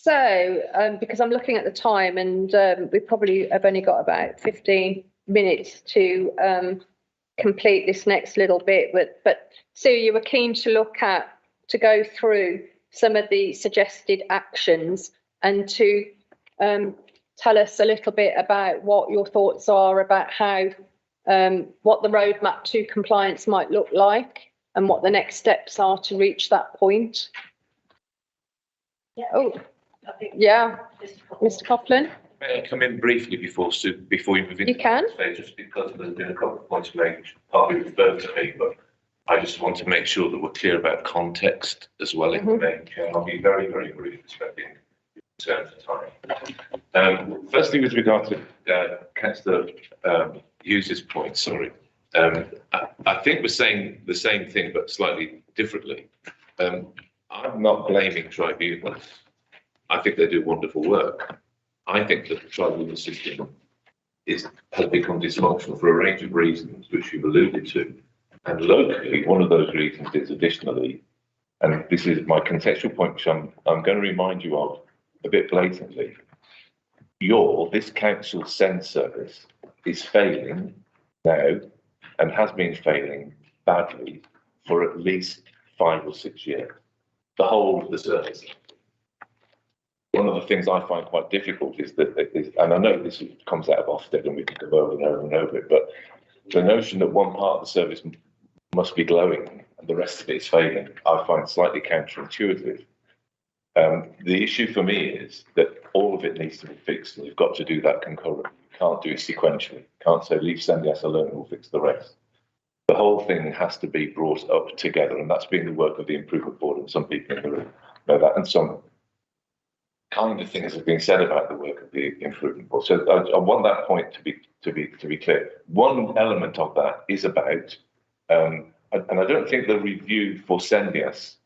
Because I'm looking at the time, and we probably have only got about 15 minutes to complete this next little bit, but Sue, you were keen to go through some of the suggested actions and to tell us a little bit about what your thoughts are about how what the roadmap to compliance might look like and what the next steps are to reach that point. Yeah. Oh, I think yeah, Mr. Coughlin. May I come in briefly before you move in? You can. Just because there's been a couple of points made which partly referred to me, but I just want to make sure that we're clear about context as well in the main chair. I'll be very, very brief, respecting in terms of time. Firstly, with regard to Councillor Hughes' point, sorry, I think we're saying the same thing but slightly differently. I'm not blaming tribunals. I think they do wonderful work. I think that the tribunal system has become dysfunctional for a range of reasons, which you've alluded to. And locally, one of those reasons is additionally, and this is my contextual point, which I'm going to remind you of a bit blatantly. This council SEND service is failing now and has been failing badly for at least 5 or 6 years. The whole of the service. One of the things I find quite difficult is that, and I know this comes out of Ofsted and we can go over and over and over it, but the notion that one part of the service must be glowing and the rest of it is failing, I find slightly counterintuitive. The issue for me is that all of it needs to be fixed, and you've got to do that concurrently. You can't do it sequentially. You can't say leave Sendias alone and we'll fix the rest. The whole thing has to be brought up together, and that's been the work of the Improvement Board, and some people in the room know that, and some kind of things have been said about the work of the Improvement Board. So I want that point to be clear. One element of that is about, and I don't think the review for Sendias,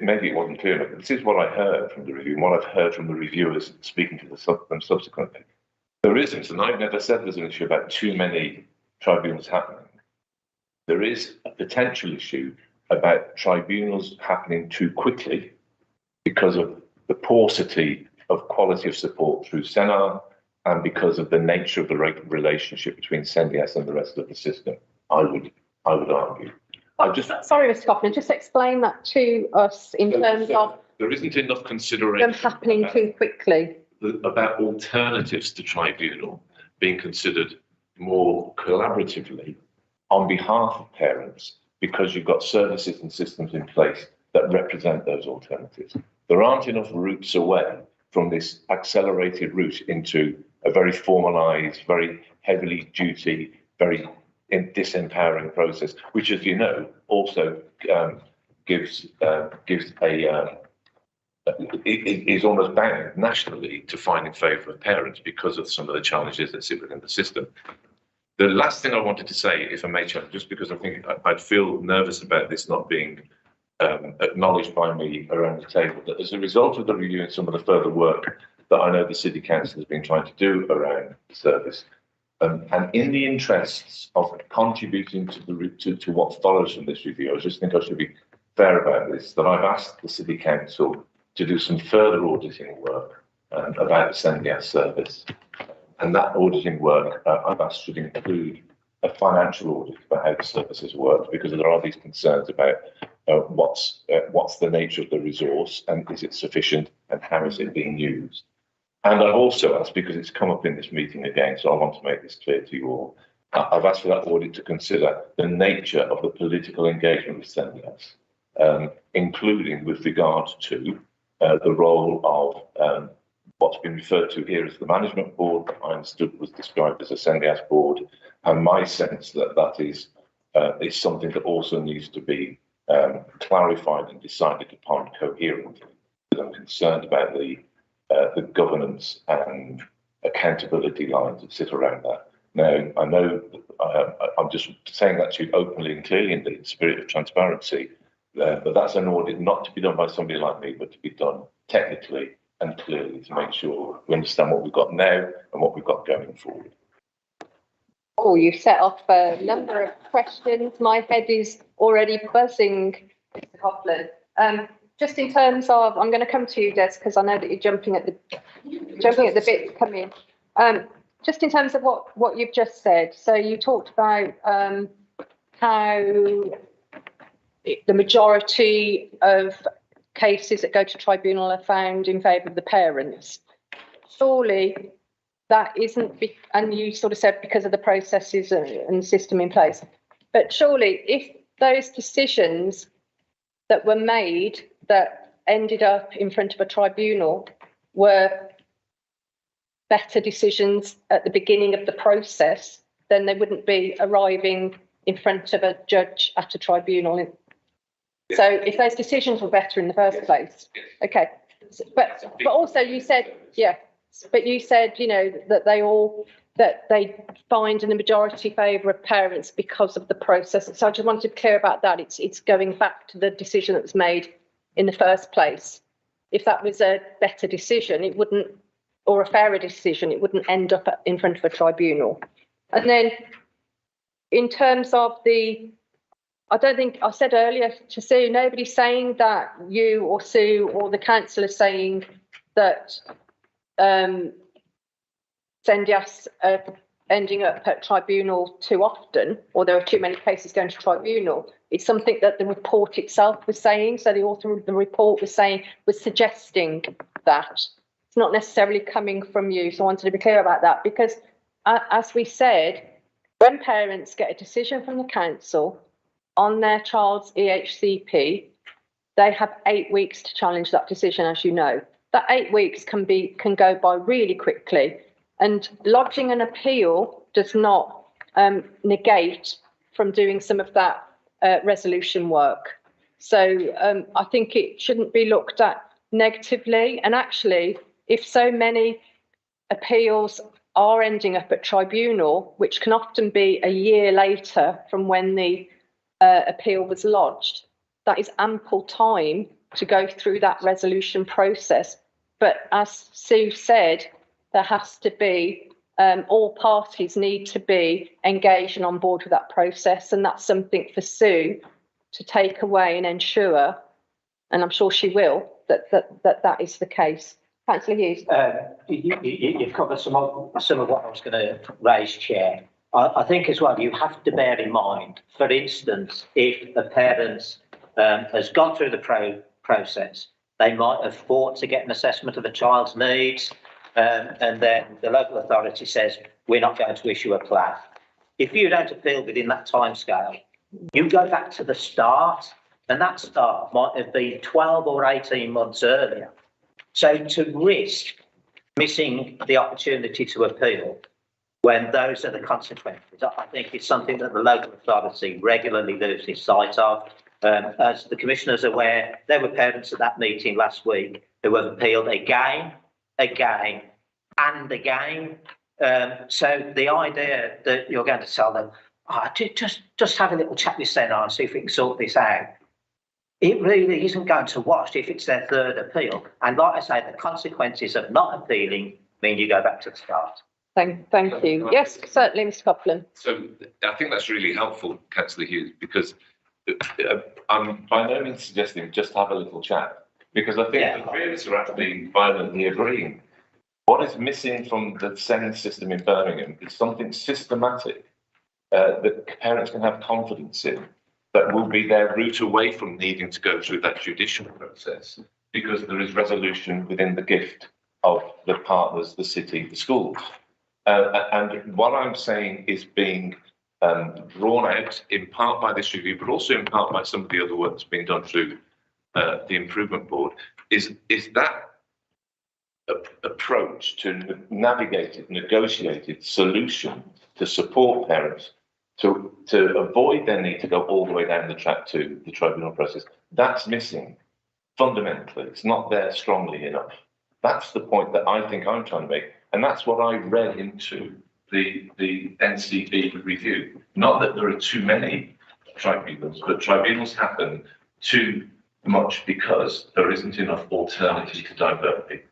maybe it wasn't clear enough, but this is what I heard from the review, and what I've heard from the reviewers speaking to them subsequently. There isn't, and I've never said there's an issue about too many tribunals happening. There is a potential issue about tribunals happening too quickly because of the paucity of quality of support through Senar and because of the nature of the relationship between Sendias and the rest of the system, I would argue. Sorry, Mr. Coughlin, just explain that to us in terms of there isn't enough consideration them happening too quickly. About alternatives to tribunal being considered more collaboratively on behalf of parents, because you've got services and systems in place that represent those alternatives. There aren't enough routes away from this accelerated route into a very formalised, very heavily duty, very disempowering process, which, as you know, also is almost bound nationally to find in favour of parents because of some of the challenges that sit within the system. The last thing I wanted to say, if I may, Chair, just because I think I'd feel nervous about this not being acknowledged by me around the table, that as a result of the review and some of the further work that I know the City Council has been trying to do around the service, and in the interests of contributing to what follows from this review, I just think I should be fair about this, that I've asked the City Council to do some further auditing work about the Sendias service. And that auditing work I've asked should include a financial audit about how the services work, because there are these concerns about what's the nature of the resource and is it sufficient and how is it being used. And I've also asked, because it's come up in this meeting again, so I want to make this clear to you all, I've asked for that audit to consider the nature of the political engagement with Sendias, including with regard to the role of what's been referred to here as the management board, that I understood was described as a SENDIAS board, and my sense that that is something that also needs to be clarified and decided upon coherently. Because I'm concerned about the governance and accountability lines that sit around that. Now, I know I'm just saying that to you openly and clearly in the spirit of transparency, but that's an audit not to be done by somebody like me, but to be done technically and clearly to make sure we understand what we've got now and what we've got going forward. Oh, you set off a number of questions. My head is already buzzing, Mr. Coughlin. Just in terms of, I'm going to come to you, Des, because I know that you're jumping at the bit to come in. Just in terms of what you've just said. So you talked about how the majority of cases that go to tribunal are found in favour of the parents. Surely that isn't, and you sort of said because of the processes and system in place, but surely if those decisions that were made that ended up in front of a tribunal were better decisions at the beginning of the process, then they wouldn't be arriving in front of a judge at a tribunal. Yes. So if those decisions were better in the first place, okay. But also you said, yeah, but you said, you know, that they find in the majority favour of parents because of the process. So I just wanted to be clear about that. It's going back to the decision that was made in the first place. If that was a better decision, it wouldn't, or a fairer decision, it wouldn't end up in front of a tribunal. And then in terms of I don't think, I said earlier to Sue, nobody's saying that you or Sue or the council are saying that SENDIAS are ending up at tribunal too often, or there are too many cases going to tribunal. It's something that the report itself was saying. So the author of the report was suggesting that. It's not necessarily coming from you. So I wanted to be clear about that, because as we said, when parents get a decision from the council on their child's EHCP, they have 8 weeks to challenge that decision, as you know. That 8 weeks can go by really quickly, and lodging an appeal does not negate from doing some of that resolution work. So I think it shouldn't be looked at negatively. And actually, if so many appeals are ending up at tribunal, which can often be a year later from when the appeal was lodged, that is ample time to go through that resolution process. But as Sue said, there has to be, all parties need to be engaged and on board with that process. And that's something for Sue to take away and ensure, and I'm sure she will, that is the case. Councillor Hughes. You've covered some of what I was going to raise, Chair. I think as well, you have to bear in mind, for instance, if a parent has gone through the process, they might have fought to get an assessment of a child's needs, and then the local authority says, we're not going to issue a plan. If you don't appeal within that timescale, you go back to the start, and that start might have been 12 or 18 months earlier. So to risk missing the opportunity to appeal when those are the consequences, I think it's something that the local authority regularly loses sight of. As the Commissioner's aware, there were parents at that meeting last week who have appealed again, and again. So the idea that you're going to tell them, just have a little chat with Senna and see if we can sort this out, it really isn't going to wash if it's their third appeal. And like I say, the consequences of not appealing mean you go back to the start. Thank you. Yes, certainly, Mr. Coughlin. So I think that's really helpful, Councillor Hughes, because I'm by no means suggesting just have a little chat, because I think the three of us are actually violently agreeing. What is missing from the SEND system in Birmingham is something systematic that parents can have confidence in, that will be their route away from needing to go through that judicial process, because there is resolution within the gift of the partners, the city, the schools. And what I'm saying is being drawn out in part by this review, but also in part by some of the other work that's been done through the Improvement Board, is that approach to navigated, negotiated solution to support parents to avoid their need to go all the way down the track to the tribunal process. That's missing fundamentally. It's not there strongly enough. That's the point that I think I'm trying to make. And that's what I read into the NCB review. Not that there are too many tribunals, but tribunals happen too much because there isn't enough alternative to divert people.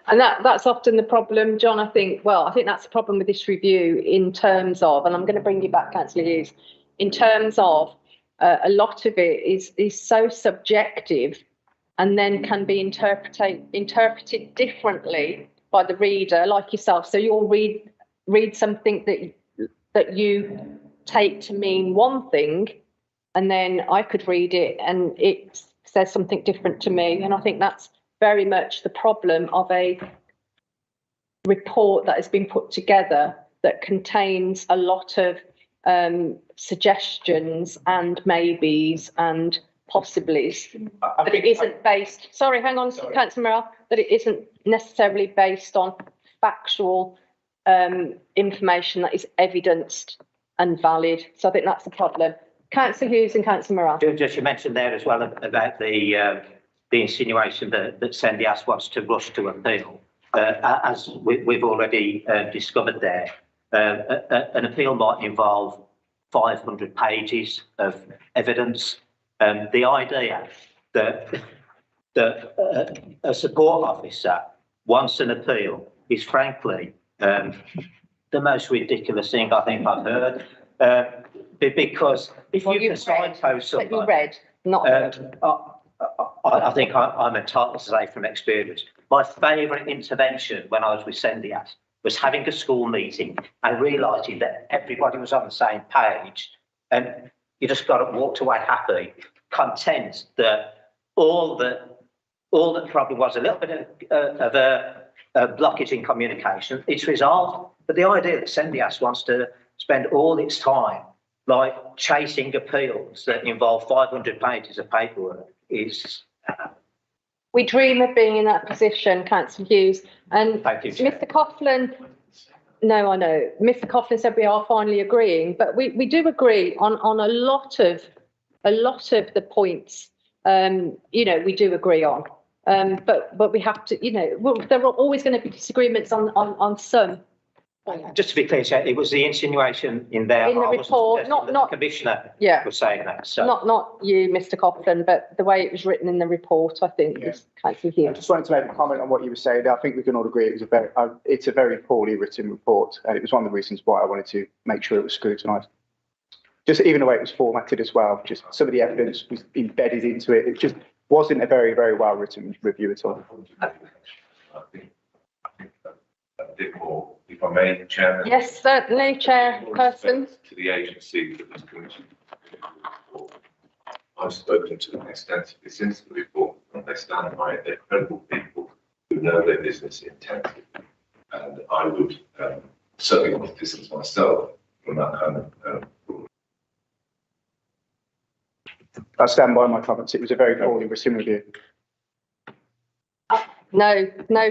And that's often the problem, John. I think that's the problem with this review in terms of, and I'm going to bring you back, Councillor Hughes, in terms of a lot of it is so subjective and then can be interpreted differently by the reader, like yourself. So you'll read something that you take to mean one thing, and then I could read it and it says something different to me. And I think that's very much the problem of a report that has been put together that contains a lot of suggestions and maybes and possiblies. But it isn't based, sorry, hang on, Councillor Morrell, that it isn't necessarily based on factual information that is evidenced and valid. So I think that's the problem. Councillor Hughes and Councillor Morrell. Just you mentioned there as well about the insinuation that Sendias wants to rush to appeal. As we've already discovered there, an appeal might involve 500 pages of evidence. The idea that a support officer wants an appeal is frankly the most ridiculous thing I think I've heard. Because if you can signpost somebody, you read, not heard. I think I'm entitled to say from experience, my favourite intervention when I was with Sendias was having a school meeting and realising that everybody was on the same page, and you just walked away happy, content that all that probably was a little bit of a blockage in communication, it's resolved. But the idea that Sendias wants to spend all its time like chasing appeals that involve 500 pages of paperwork is... We dream of being in that position, Councillor Hughes. And Thank you, Mr. Coughlin, no, I know. Mr. Coughlin said we are finally agreeing, but we do agree on a lot of the points. We do agree on. But we have to, there are always going to be disagreements on some. Just to be clear, Chair, it was the insinuation in there. In the report, not the Commissioner was saying that. So. Not you, Mr. Coughlin, but the way it was written in the report, I think, is Councillor Hughes. I just wanted to make a comment on what you were saying. I think we can all agree it's a very poorly written report, and it was one of the reasons why I wanted to make sure it was scrutinised. Just even the way it was formatted as well, just some of the evidence was embedded into it. It just wasn't a very, very well written review at all. I think a bit more, if I may, Chairman. Yes, certainly, Chairperson. To the agency that was commissioned. I've spoken to them extensively since the report, and they stand by it. They're credible people who know their business intensively. And I would certainly want to distance myself from that kind of I stand by my comments. It was a very poorly written review. No,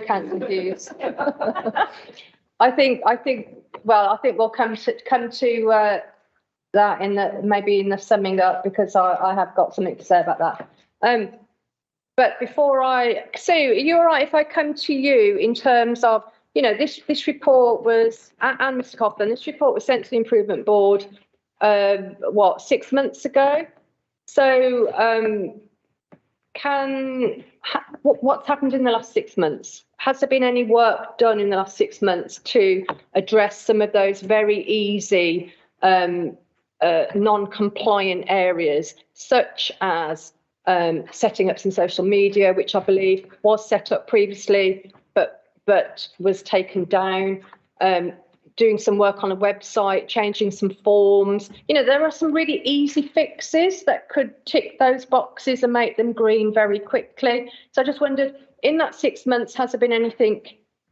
Councillor Hughes. I think we'll come to that maybe in the summing up, because I have got something to say about that. But before Sue, are you all right if I come to you in terms of, this report was, and Mr. Coughlin, this report was sent to the Improvement Board, 6 months ago? So what's happened in the last 6 months? Has there been any work done in the last 6 months to address some of those very easy non-compliant areas, such as setting up some social media, which I believe was set up previously, but was taken down, doing some work on a website, changing some forms. There are some really easy fixes that could tick those boxes and make them green very quickly. So I just wondered, in that 6 months, has there been anything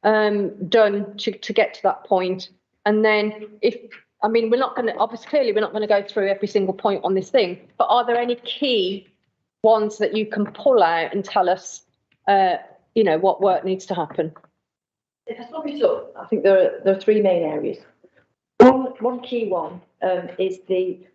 done to get to that point? And then we're not going to go through every single point on this thing, but are there any key ones that you can pull out and tell us what work needs to happen. If I sum it up, I think there are three main areas. One key one is the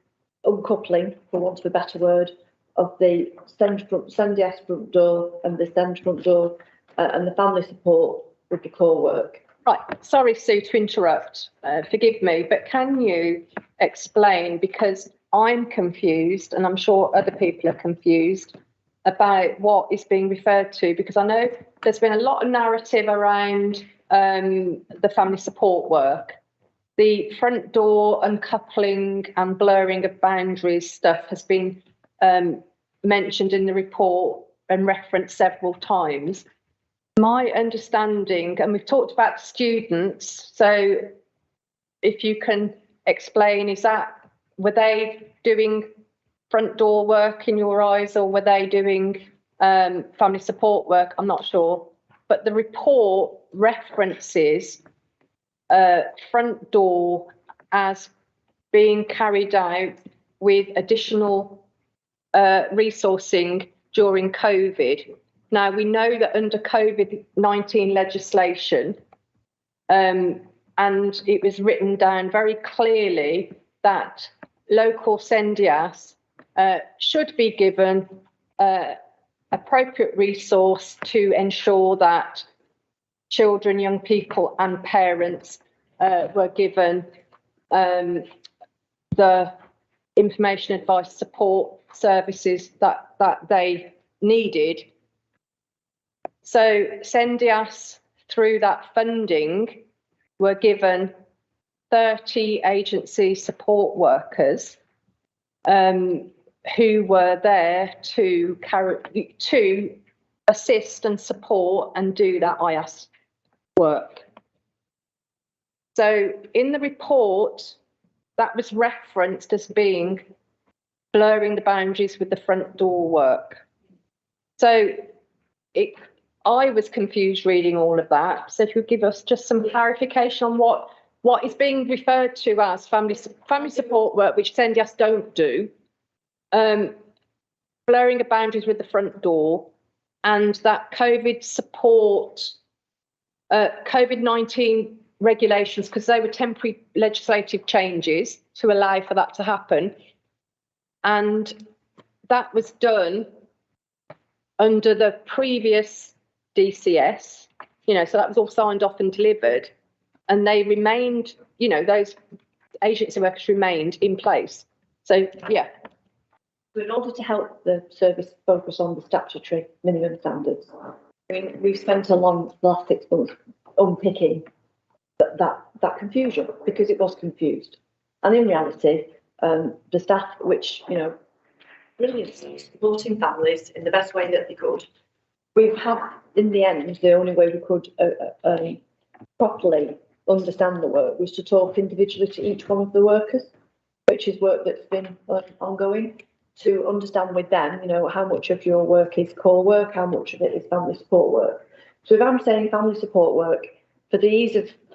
uncoupling, for want of a better word, of the SEND front door and the SEND front door and the family support with the core work. Right, sorry, Sue, to interrupt. Forgive me, but can you explain, because I'm confused and I'm sure other people are confused about what is being referred to, because I know there's been a lot of narrative around the family support work. The front door uncoupling and blurring of boundaries stuff has been mentioned in the report and referenced several times. My understanding, and we've talked about students, so if you can explain, were they doing front door work in your eyes, or were they doing family support work? I'm not sure. But the report references front door as being carried out with additional resourcing during COVID. Now, we know that under COVID-19 legislation, and it was written down very clearly that local SENDIAS should be given appropriate resource to ensure that children, young people and parents were given the information, advice, support services that they needed. So SENDIAS, through that funding, were given 30 agency support workers who were there to assist and support and do that IAS work. So in the report, that was referenced as being blurring the boundaries with the front door work. So I was confused reading all of that. So if you give us just some clarification on what is being referred to as family support work, which SENDIAS don't do, blurring the boundaries with the front door, and that COVID support, COVID-19 regulations, because they were temporary legislative changes to allow for that to happen. And that was done under the previous DCS, so that was all signed off and delivered, and they remained, those agency workers remained in place. So, yeah. In order to help the service focus on the statutory minimum standards, we've spent the last 6 months unpicking that confusion, because it was confused. And in reality, the staff, which, brilliantly supporting families in the best way that they could, we've had, in the end, the only way we could properly understand the work was to talk individually to each one of the workers, which is work that's been ongoing, to understand with them, how much of your work is core work, how much of it is family support work. So if I'm saying family support work, for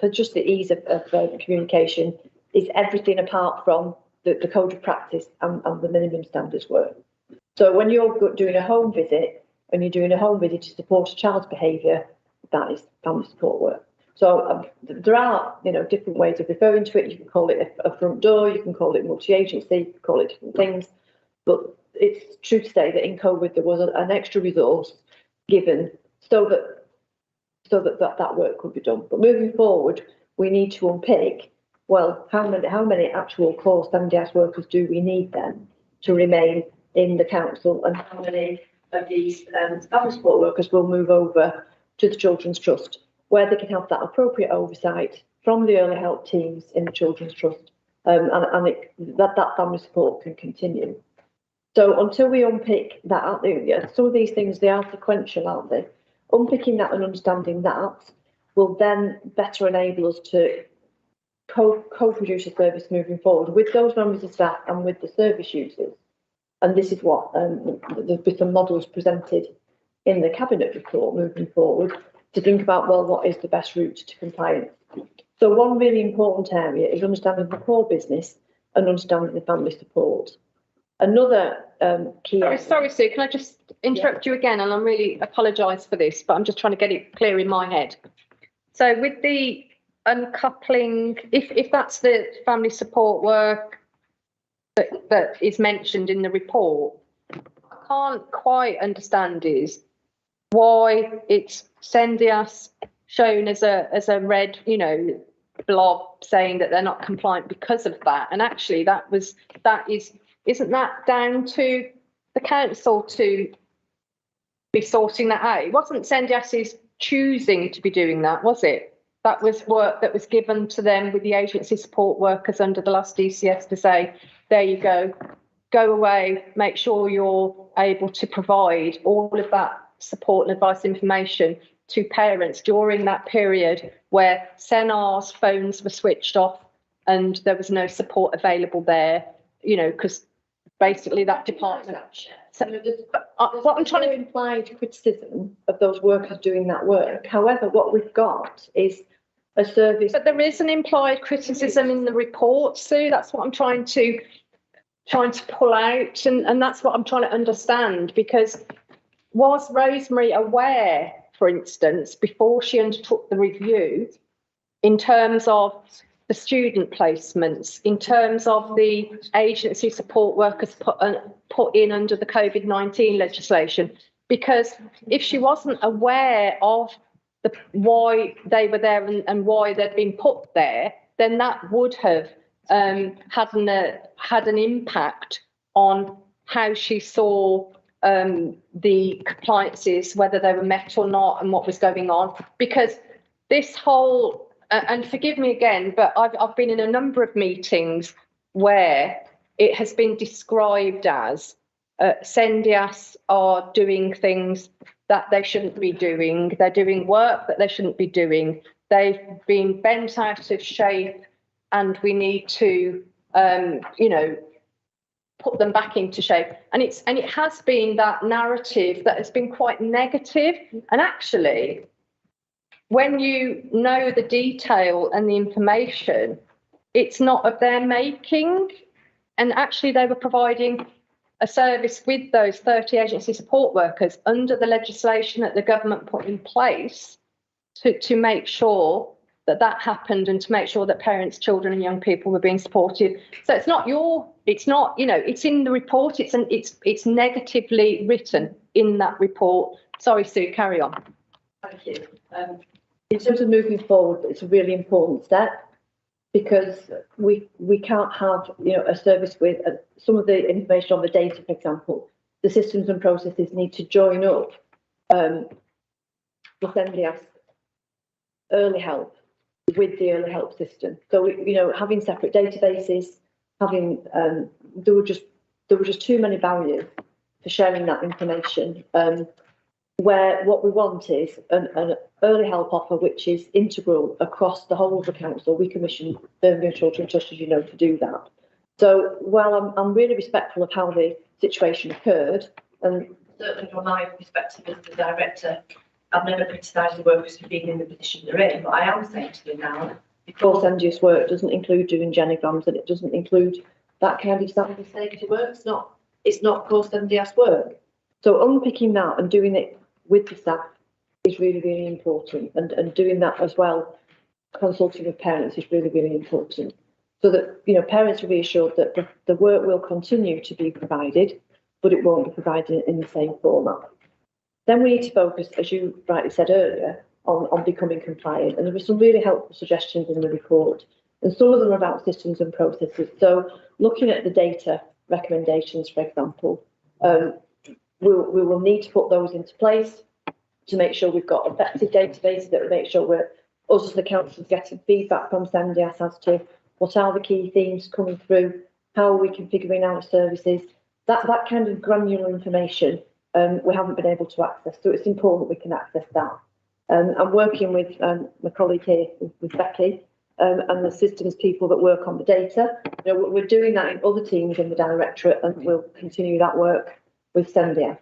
just the ease of communication, is everything apart from the code of practice and the minimum standards work. So when you're doing a home visit, and you're doing a home visit to support a child's behaviour, that is family support work. So there are, different ways of referring to it. You can call it a front door, you can call it multi-agency, you can call it different things. But it's true to say that in COVID there was an extra resource given so that work could be done. But moving forward, we need to unpick, well, how many actual core SENDIAS workers do we need then to remain in the council, and how many of these family support workers will move over to the Children's Trust, where they can have that appropriate oversight from the early help teams in the Children's Trust, and that family support can continue. So until we unpick that, some of these things, they are sequential, aren't they? Unpicking that and understanding that will then better enable us to co-produce a service moving forward with those members of staff and with the service users. And this is what there's been some models presented in the Cabinet report moving forward to think about, well, what is the best route to compliance? So one really important area is understanding the core business and understanding the family support. Another key. Sorry, Sue, can I just interrupt you again? And I'm really apologise for this, but I'm just trying to get it clear in my head. So with the uncoupling, if that's the family support work that is mentioned in the report, I can't quite understand is why it's Sendias shown as a red, blob saying that they're not compliant because of that. And actually isn't that down to the council to be sorting that out? It wasn't Sendias's choosing to be doing that, was it? That was work that was given to them with the agency support workers under the last DCS to say, there you go away, make sure you're able to provide all of that support and advice information to parents during that period where Senar's phones were switched off and there was no support available there, because basically that department. So, what I'm trying to implied criticism of those workers doing that work. However, what we've got is a service. But there is an implied criticism in the report, Sue. That's what I'm trying to pull out, and that's what I'm trying to understand, because was Rosemary aware, for instance, before she undertook the review, in terms of the student placements, in terms of the agency support workers put in under the COVID-19 legislation? Because if she wasn't aware of why they were there and why they'd been put there, then that would have had an impact on how she saw the compliances, whether they were met or not, and what was going on. Because this whole, and forgive me again, but I've been in a number of meetings where it has been described as Sendias are doing things that they shouldn't be doing. They're doing work that they shouldn't be doing. They've been bent out of shape, and we need to, put them back into shape. And it has been that narrative that has been quite negative. And actually, when you know the detail and the information, it's not of their making. And actually, they were providing a service with those 30 agency support workers under the legislation that the government put in place to make sure that happened, and to make sure that parents, children and young people were being supported. So it's in the report, it's negatively written in that report. Sorry, Sue, carry on. Thank you. In terms of moving forward, it's a really important step, because we can't have a service with some of the information on the data, for example. The systems and processes need to join up the Sendias early help with the early help system. So having separate databases, there were just too many barriers for sharing that information. Where what we want is an early help offer which is integral across the whole of the council. We commissioned Birmingham Children's Trust, as you know, to do that. So while I'm really respectful of how the situation occurred, and certainly from my perspective as the director, I've never criticised the workers for being in the position they're in, but I am saying to them now, because Sendias work doesn't include doing genograms, and it doesn't include that kind of standard safety work. It's not core Sendias work. So unpicking that and doing it with the staff is really, really important, and doing that as well, consulting with parents, is really, really important, so that parents are reassured that the work will continue to be provided, but it won't be provided in the same format. Then we need to focus, as you rightly said earlier, on becoming compliant, and there were some really helpful suggestions in the report, and some of them are about systems and processes. So looking at the data recommendations, for example, we will need to put those into place to make sure we've got effective databases, that will make sure us as the council getting feedback from Sendias as to what are the key themes coming through, how are we configuring our services, that kind of granular information we haven't been able to access. So it's important we can access that. I'm working with my colleague here, with Becky, and the systems people that work on the data. We're doing that in other teams in the directorate, and we'll continue that work with Sendias.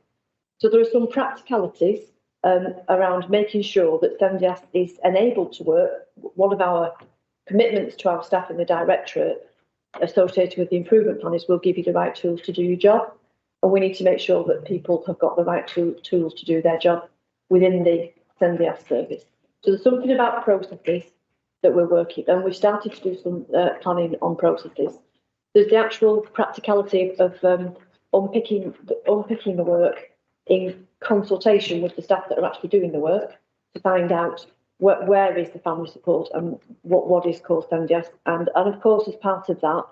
So there are some practicalities around making sure that Sendias is enabled to work. One of our commitments to our staff in the directorate associated with the improvement plan is we'll give you the right tools to do your job. And we need to make sure that people have got the right tools to do their job within the SENDIAS service. So there's something about processes that we're working, and we've started to do some planning on processes. There's the actual practicality of unpicking the work in consultation with the staff that are actually doing the work to find out where is the family support and what is core SENDIAS, and of course as part of that,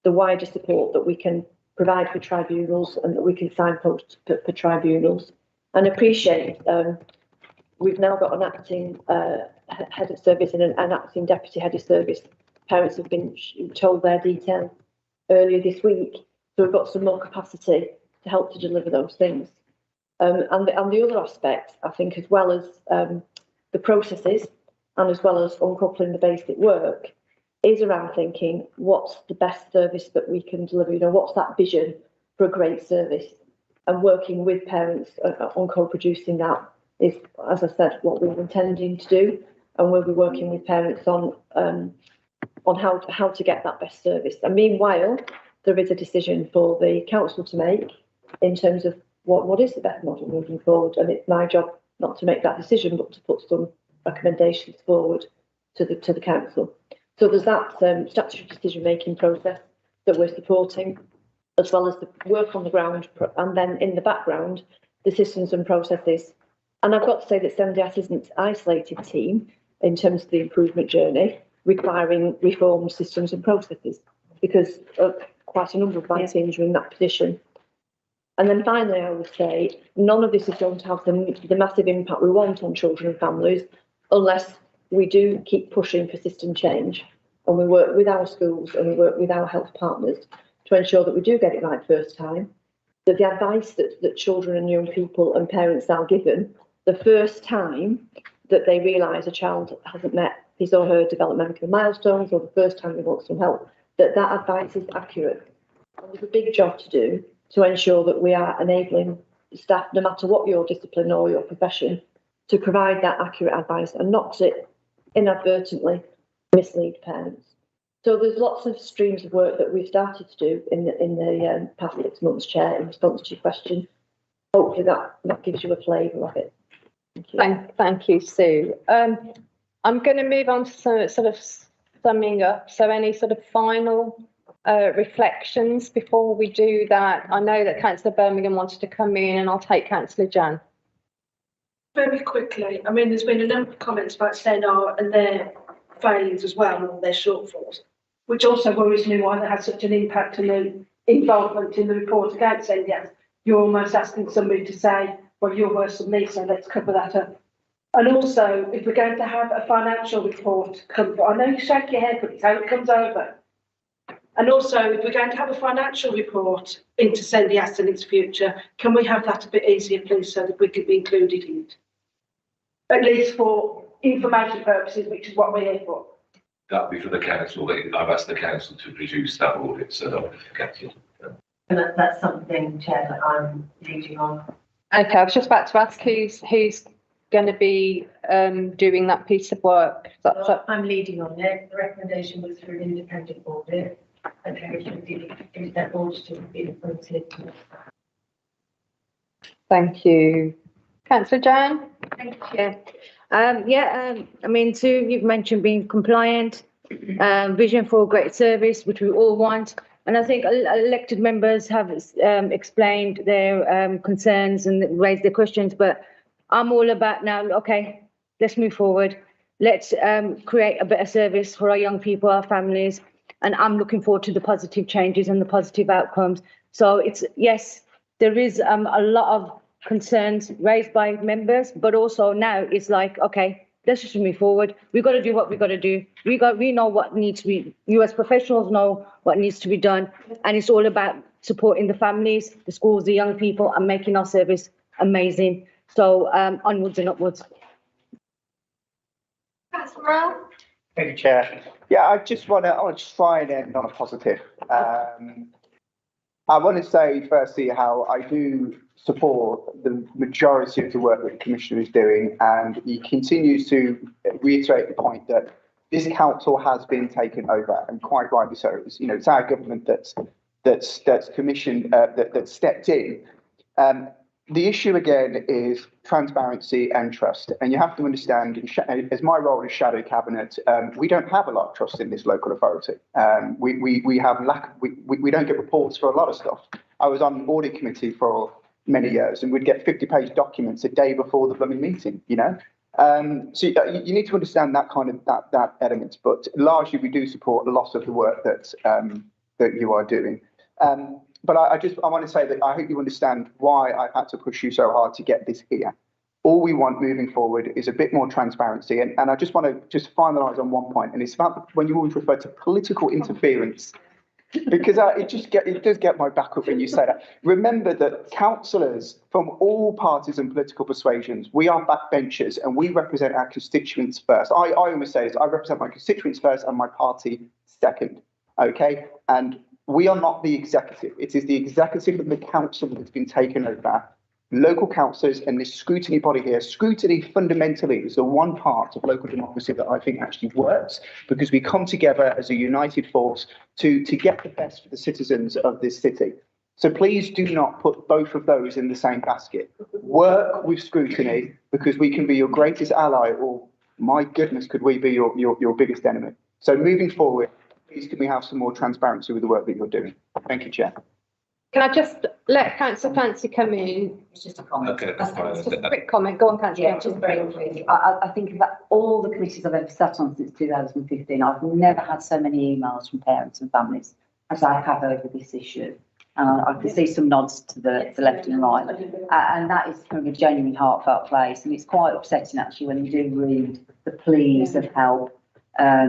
the wider support that we can provide for tribunals and that we can signpost for tribunals. And appreciate we've now got an acting head of service and an acting deputy head of service. Parents have been told their detail earlier this week, so we've got some more capacity to help to deliver those things. And the other aspect, I think, as well as the processes and as well as uncoupling the basic work, is around thinking what's the best service that we can deliver, you know, what's that vision for a great service, and working with parents on co-producing that is, as I said, what we're intending to do, and we'll be working with parents on how to get that best service. And meanwhile, there is a decision for the council to make in terms of what is the best model moving forward, and it's my job not to make that decision, but to put some recommendations forward to the council. So there's that statutory decision-making process that we're supporting, as well as the work on the ground, and then in the background, the systems and processes. And I've got to say that SENDIAS isn't an isolated team in terms of the improvement journey, requiring reformed systems and processes, because quite a number of my teams are in that position. And then finally, I would say, none of this is going to have the massive impact we want on children and families unless we do keep pushing for system change, and we work with our schools and we work with our health partners to ensure that we do get it right first time, that the advice that children and young people and parents are given the first time that they realise a child hasn't met his or her developmental milestones, or the first time they want some help, that advice is accurate. And there's a big job to do to ensure that we are enabling staff, no matter what your discipline or your profession, to provide that accurate advice and not to inadvertently mislead parents. So there's lots of streams of work that we've started to do in the past 6 months, Chair, in response to your question. Hopefully that gives you a flavour of it. Thank you. Thank you, Sue. I'm going to move on to some sort of summing up. So any sort of final reflections before we do that? I know that Councillor Birmingham wanted to come in, and I'll take Councillor Jan. Very quickly, I mean, there's been a number of comments about SENAR and their failings as well, and their shortfalls, which also worries me why they had such an impact and the involvement in the report against SENDIAS. You're almost asking somebody to say, well, you're worse than me, so let's cover that up. And also, if we're going to have a financial report come, I know you shake your head, but it's how it comes over. And also, if we're going to have a financial report into SENDIAS and its future, can we have that a bit easier, please, so that we can be included in it? At least for information purposes, which is what we're here for. That'll be for the council. I've asked the council to produce that audit, so that'll be for council. And that's something, Chair, that I'm leading on. Okay, I was just about to ask who's going to be doing that piece of work. I'm leading on it. The recommendation was for an independent audit, and independent auditor will be appointed. Thank you. Councillor Jan? Thank you, Chair. I mean, Sue, you've mentioned being compliant, vision for great service, which we all want. And I think elected members have explained their concerns and raised their questions, but I'm all about now, okay, let's move forward. Let's create a better service for our young people, our families. And I'm looking forward to the positive changes and the positive outcomes. So it's, yes, there is a lot of concerns raised by members, but also now it's like, okay, let's just move forward. We've got to do what we've got to do. We know what needs to be, you as professionals know what needs to be done. And it's all about supporting the families, the schools, the young people, and making our service amazing. So onwards and upwards. Councillor Thank you, Chair. Yeah, I want to try and end on a positive. I want to say firstly how I do support the majority of the work that the Commissioner is doing, and he continues to reiterate the point that this council has been taken over, and quite rightly so. It's, it's our government that's commissioned, that stepped in. The issue again is transparency and trust, and you have to understand, as my role as shadow cabinet, we don't have a lot of trust in this local authority. We have we don't get reports for a lot of stuff. I was on the audit committee for many years, and we'd get 50-page documents a day before the blooming meeting. So you need to understand that kind of that element, but largely we do support a lot of the work that you are doing. But I want to say that I hope you understand why I've had to push you so hard to get this here. All we want moving forward is a bit more transparency, and I just want to finalise on one point, and it's about when you always refer to political interference. Because it does get my back up when you say that. Remember that councillors from all parties and political persuasions, we are backbenchers and we represent our constituents first. I always say this, I represent my constituents first and my party second, okay? And we are not the executive. It is the executive of the council that's been taken over. Local councillors and this scrutiny body here, scrutiny fundamentally is the one part of local democracy that I think actually works, because we come together as a united force to get the best for the citizens of this city. So please do not put both of those in the same basket. Work with scrutiny, because we can be your greatest ally, or my goodness, could we be your biggest enemy. So moving forward, please can we have some more transparency with the work that you're doing. Thank you, Chair. Can I just let Councillor Clancy come in? It's just a comment. Okay, that's fine. Just a quick comment. Go on, Councillor. Yeah, just very quick. I think about all the committees I've ever sat on since 2015, I've never had so many emails from parents and families as I have over this issue. I can see some nods to the left and right. And that is from a genuine heartfelt place. And it's quite upsetting actually when you do read the pleas of help,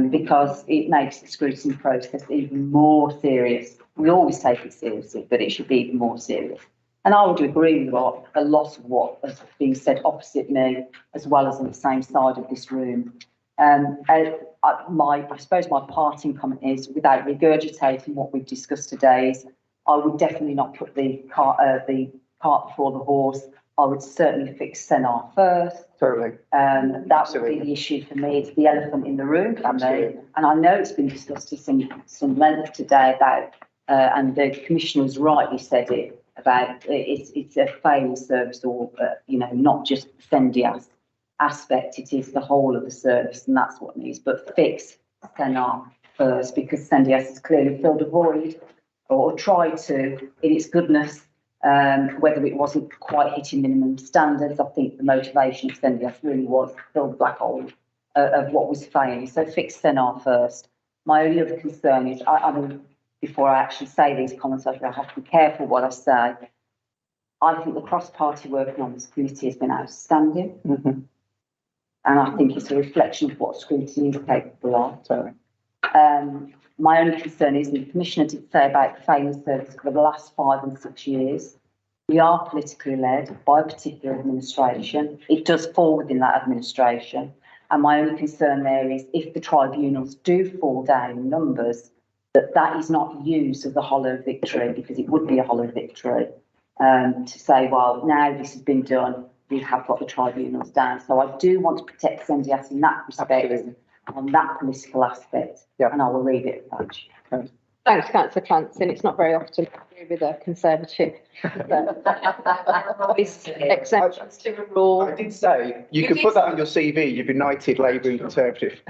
because it makes the scrutiny process even more serious. We always take it seriously, but it should be even more serious. And I would agree with a lot of what has been said opposite me, as well as on the same side of this room. I suppose my parting comment is, without regurgitating what we've discussed today, is I would definitely not put the cart before the horse. I would certainly fix Sennar first. Totally. That would be the issue for me. It's the elephant in the room for me. And I know it's been discussed to some length today about, and the Commissioner has rightly said it, about it's a failing service, or, not just the SENDIAS aspect, it is the whole of the service, and that's what needs. But fix Sennar first, because SENDIAS has clearly filled a void, or tried to, in its goodness. Whether it wasn't quite hitting minimum standards, I think the motivation of SENDIAS really was to fill the black hole of what was failing. So fix Sennar first. My only other concern is, I mean, before I actually say these comments, I have to be careful what I say. I think the cross-party working on this committee has been outstanding. Mm-hmm. And I think it's a reflection of what scrutiny is capable of. Totally. My only concern is, and the Commissioner did say about the failing service for the last 5 and 6 years, we are politically led by a particular administration. It does fall within that administration. And my only concern there is, if the tribunals do fall down in numbers, that is not used as a hollow victory, because it would be a hollow victory to say, well, now this has been done, we have got the tribunals down. So I do want to protect SENDIAS in that respect. Absolutely. On that political aspect, and I will leave it at that. Thanks, Councillor Clancy. And it's not very often I agree with a Conservative. Exceptions to the rule. I did say you could put that on your CV. You've United Labour and Conservative.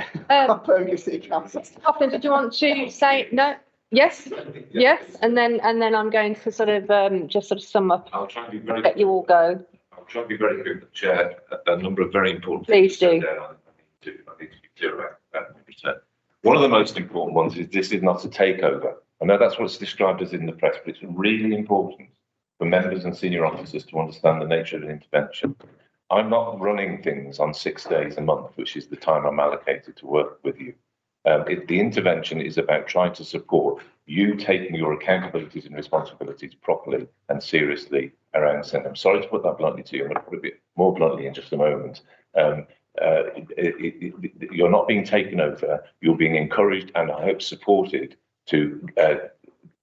City Council. Kathleen, did you want to say no? Yes, yes, and then I'm going to sort of just sort of sum up. I'll try and be very. Let you all go. I'll try and be very quick, Chair. A number of very important. Please do. I need to be clear about that. One of the most important ones is this is not a takeover. I know that's what it's described as in the press, but it's really important for members and senior officers to understand the nature of an intervention. I'm not running things on 6 days a month, which is the time I'm allocated to work with you. The intervention is about trying to support you taking your accountabilities and responsibilities properly and seriously around Senate. I'm sorry to put that bluntly to you. I'm going to put it a bit more bluntly in just a moment. You're not being taken over. You're being encouraged and I hope supported to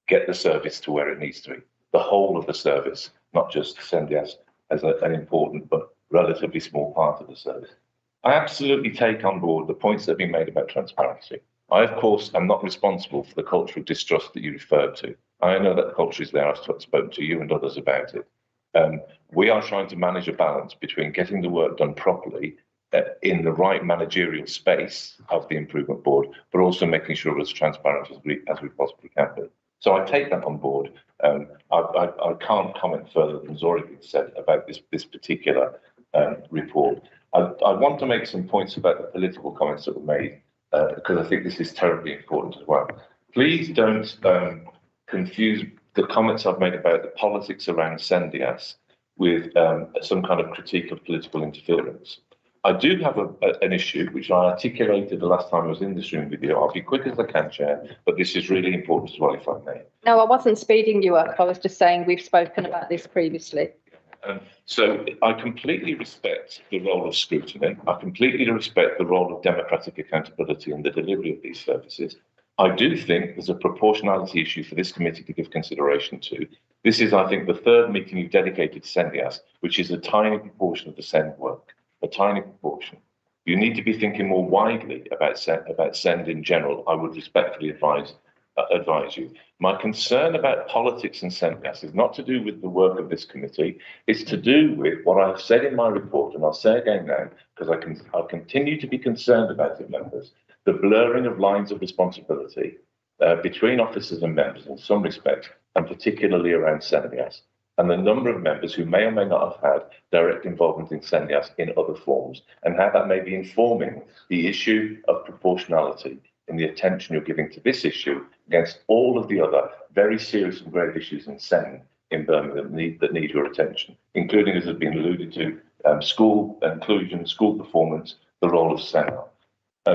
get the service to where it needs to be. The whole of the service, not just SENDIAS as an important but relatively small part of the service. I absolutely take on board the points that have been made about transparency. I, of course, am not responsible for the culture of distrust that you referred to. I know that culture is there. I've spoken to you and others about it. We are trying to manage a balance between getting the work done properly in the right managerial space of the improvement board, but also making sure we're as transparent as we possibly can be. So I take that on board. I can't comment further than has already been said about this particular report. I want to make some points about the political comments that were made, because I think this is terribly important as well. Please don't confuse the comments I've made about the politics around Sendias with some kind of critique of political interference. I do have an issue, which I articulated the last time I was in this room with you. I'll be quick as I can, Chair, but this is really important as well, if I may. No, I wasn't speeding you up. I was just saying we've spoken about this previously. So I completely respect the role of scrutiny. I completely respect the role of democratic accountability in the delivery of these services. I do think there's a proportionality issue for this committee to give consideration to. This is, I think, the third meeting you've dedicated to Sendias, which is a tiny proportion of the Send work, a tiny proportion. You need to be thinking more widely about Send in general. I would respectfully advise you. My concern about politics and Sendias is not to do with the work of this committee. It's to do with what I've said in my report, and I'll say again now, because I'll continue to be concerned about it, members. The blurring of lines of responsibility between officers and members in some respect, and particularly around Sendias, and the number of members who may or may not have had direct involvement in Sendias in other forms, and how that may be informing the issue of proportionality in the attention you're giving to this issue against all of the other very serious and grave issues in Send in Birmingham that need your attention, including, as has been alluded to, school inclusion, school performance, the role of Senate.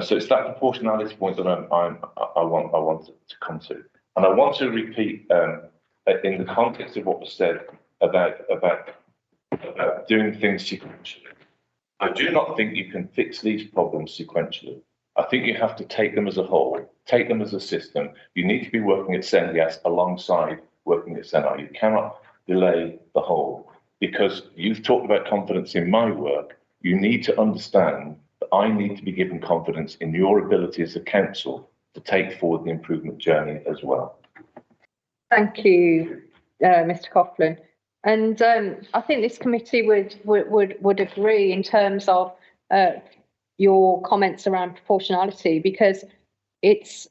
So it's that proportionality point that I want to come to, and I want to repeat in the context of what was said about doing things sequentially. I do not think you can fix these problems sequentially. I think you have to take them as a whole, take them as a system. You need to be working at Sendias alongside working at Senate. You cannot delay the whole, because you've talked about confidence in my work. You need to understand that I need to be given confidence in your ability as a council to take forward the improvement journey as well. Thank you, Mr. Coughlin. And I think this committee would agree in terms of your comments around proportionality, because it's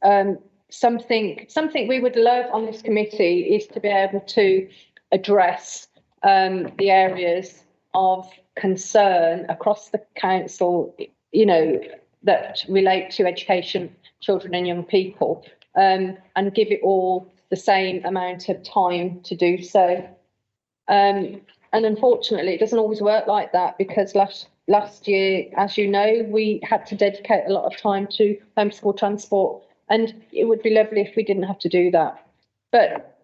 something we would love on this committee is to be able to address the areas of concern across the council, you know, that relate to education, children and young people, and give it all the same amount of time to do so. And unfortunately, it doesn't always work like that, because last year, as you know, we had to dedicate a lot of time to homeschool transport, and it would be lovely if we didn't have to do that. But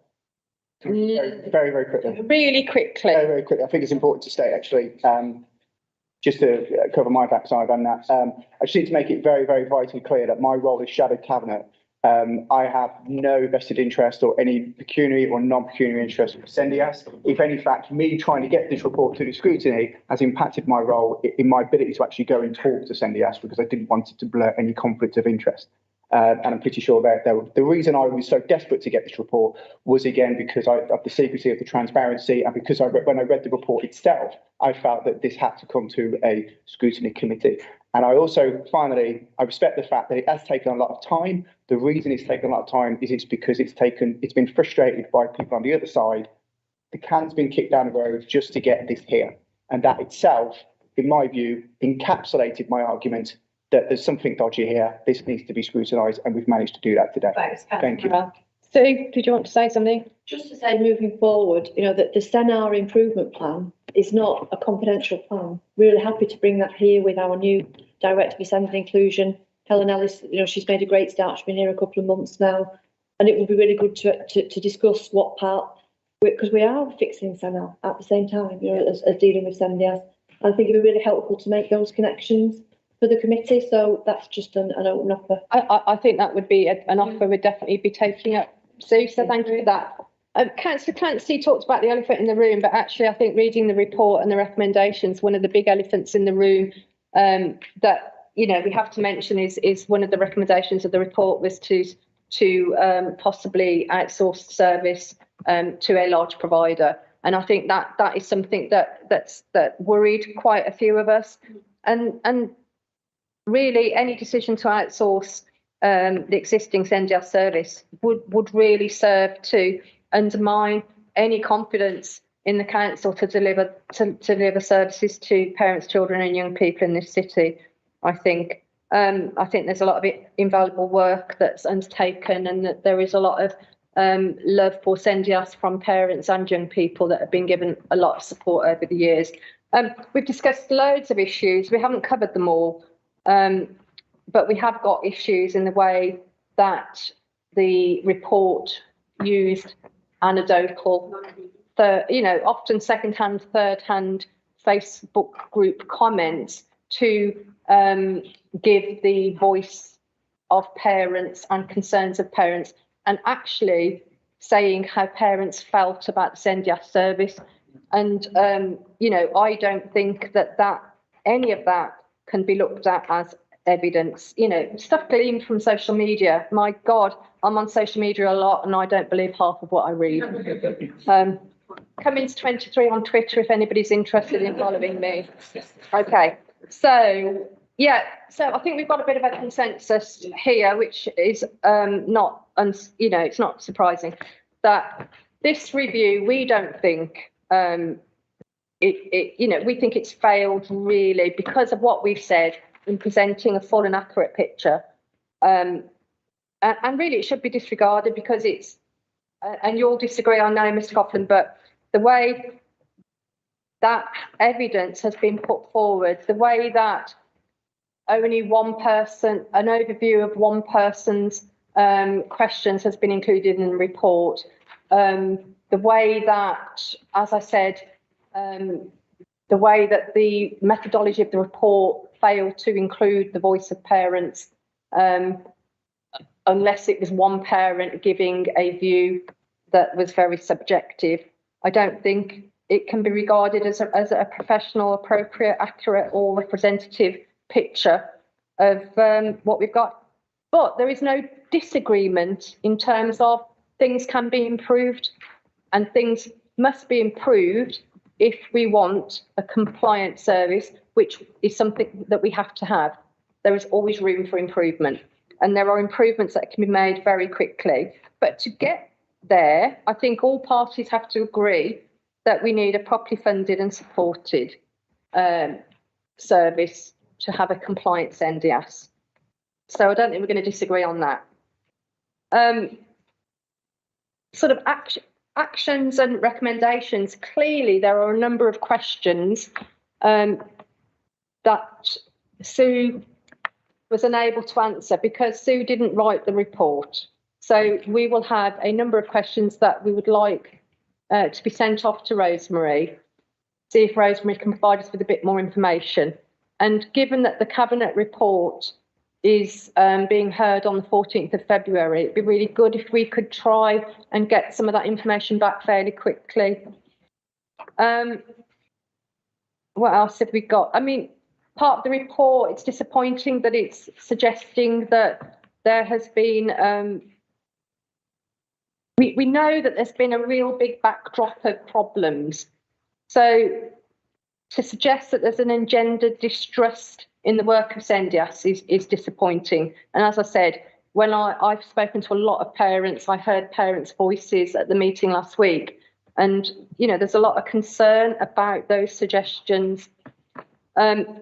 very quickly. Really quickly. Very quickly. I think it's important to state, actually, just to cover my backside on that. I just need to make it very vitally clear that my role as Shadow Cabinet, I have no vested interest or any pecuniary or non-pecuniary interest in Sendias. If any fact, me trying to get this report to the scrutiny has impacted my role in my ability to actually go and talk to Sendias, because I didn't want it to blur any conflict of interest. And I'm pretty sure that the reason I was so desperate to get this report was, again, because of the secrecy of the transparency, and because when I read the report itself, I felt that this had to come to a scrutiny committee. And I also, finally, I respect the fact that it has taken a lot of time. The reason it's taken a lot of time is it's because it's been frustrated by people on the other side. The can's been kicked down the road just to get this here. And that itself, in my view, encapsulated my argument that there's something dodgy here. This needs to be scrutinised, and we've managed to do that today. Thank you. Sue, did you want to say something? Just to say, moving forward, you know, that the CENAR improvement plan is not a confidential plan. Really happy to bring that here with our new Director of Send and Inclusion, Helen Ellis. You know, she's made a great start. She's been here a couple of months now, and it will be really good to discuss what part, because we are fixing CENAR at the same time, you know, as dealing with Sendias. I think it'd be really helpful to make those connections for the committee. So that's just an open offer. I think that would be an offer we'd definitely be taking up, Sue. So thank you for that. Councillor Clancy talked about the elephant in the room, but actually I think reading the report and the recommendations, one of the big elephants in the room that, you know, we have to mention is one of the recommendations of the report was to possibly outsource service to a large provider. And I think that is something that worried quite a few of us. And really any decision to outsource the existing SENDIAS service would really serve to undermine any confidence in the council to deliver services to parents, children and young people in this city. I think there's a lot of invaluable work that's undertaken, and that there is a lot of love for SENDIAS from parents and young people that have been given a lot of support over the years. We've discussed loads of issues. We haven't covered them all, but we have got issues in the way that the report used anecdotal, often second-hand, third-hand Facebook group comments to give the voice of parents and concerns of parents, and actually saying how parents felt about the SENDIAS service. And, I don't think that any of that can be looked at as evidence. Stuff gleaned from social media. My God, I'm on social media a lot and I don't believe half of what I read. Cummins 23 on Twitter if anybody's interested in following me. Okay, so I think we've got a bit of a consensus here, which is it's not surprising that this review, we don't think we think it's failed really because of what we've said in presenting a full and accurate picture. And really it should be disregarded because it's, and you'll disagree, I know, Mr. Coughlin, but the way that evidence has been put forward, the way that only one person, an overview of one person's questions has been included in the report, the way that, as I said, the way that the methodology of the report failed to include the voice of parents, unless it was one parent giving a view that was very subjective. I don't think it can be regarded as a professional, appropriate, accurate or representative picture of what we've got. But there is no disagreement in terms of things can be improved, and things must be improved if we want a compliant service, which is something that we have to have. There is always room for improvement, and there are improvements that can be made very quickly. But to get there, I think all parties have to agree that we need a properly funded and supported service to have a compliant SENDIAS. So I don't think we're going to disagree on that. Sort of actions and recommendations. Clearly, there are a number of questions that Sue was unable to answer because Sue didn't write the report. So we will have a number of questions that we would like to be sent off to Rosemary, see if Rosemary can provide us with a bit more information. And given that the Cabinet report is being heard on the 14th of February, it'd be really good if we could try and get some of that information back fairly quickly. What else have we got? I mean, part of the report, it's disappointing that it's suggesting that there has been, we know that there's been a real big backdrop of problems. So to suggest that there's an engendered distrust in the work of SENDIAS is disappointing. And as I said, when I've spoken to a lot of parents, I heard parents' voices at the meeting last week. And, there's a lot of concern about those suggestions.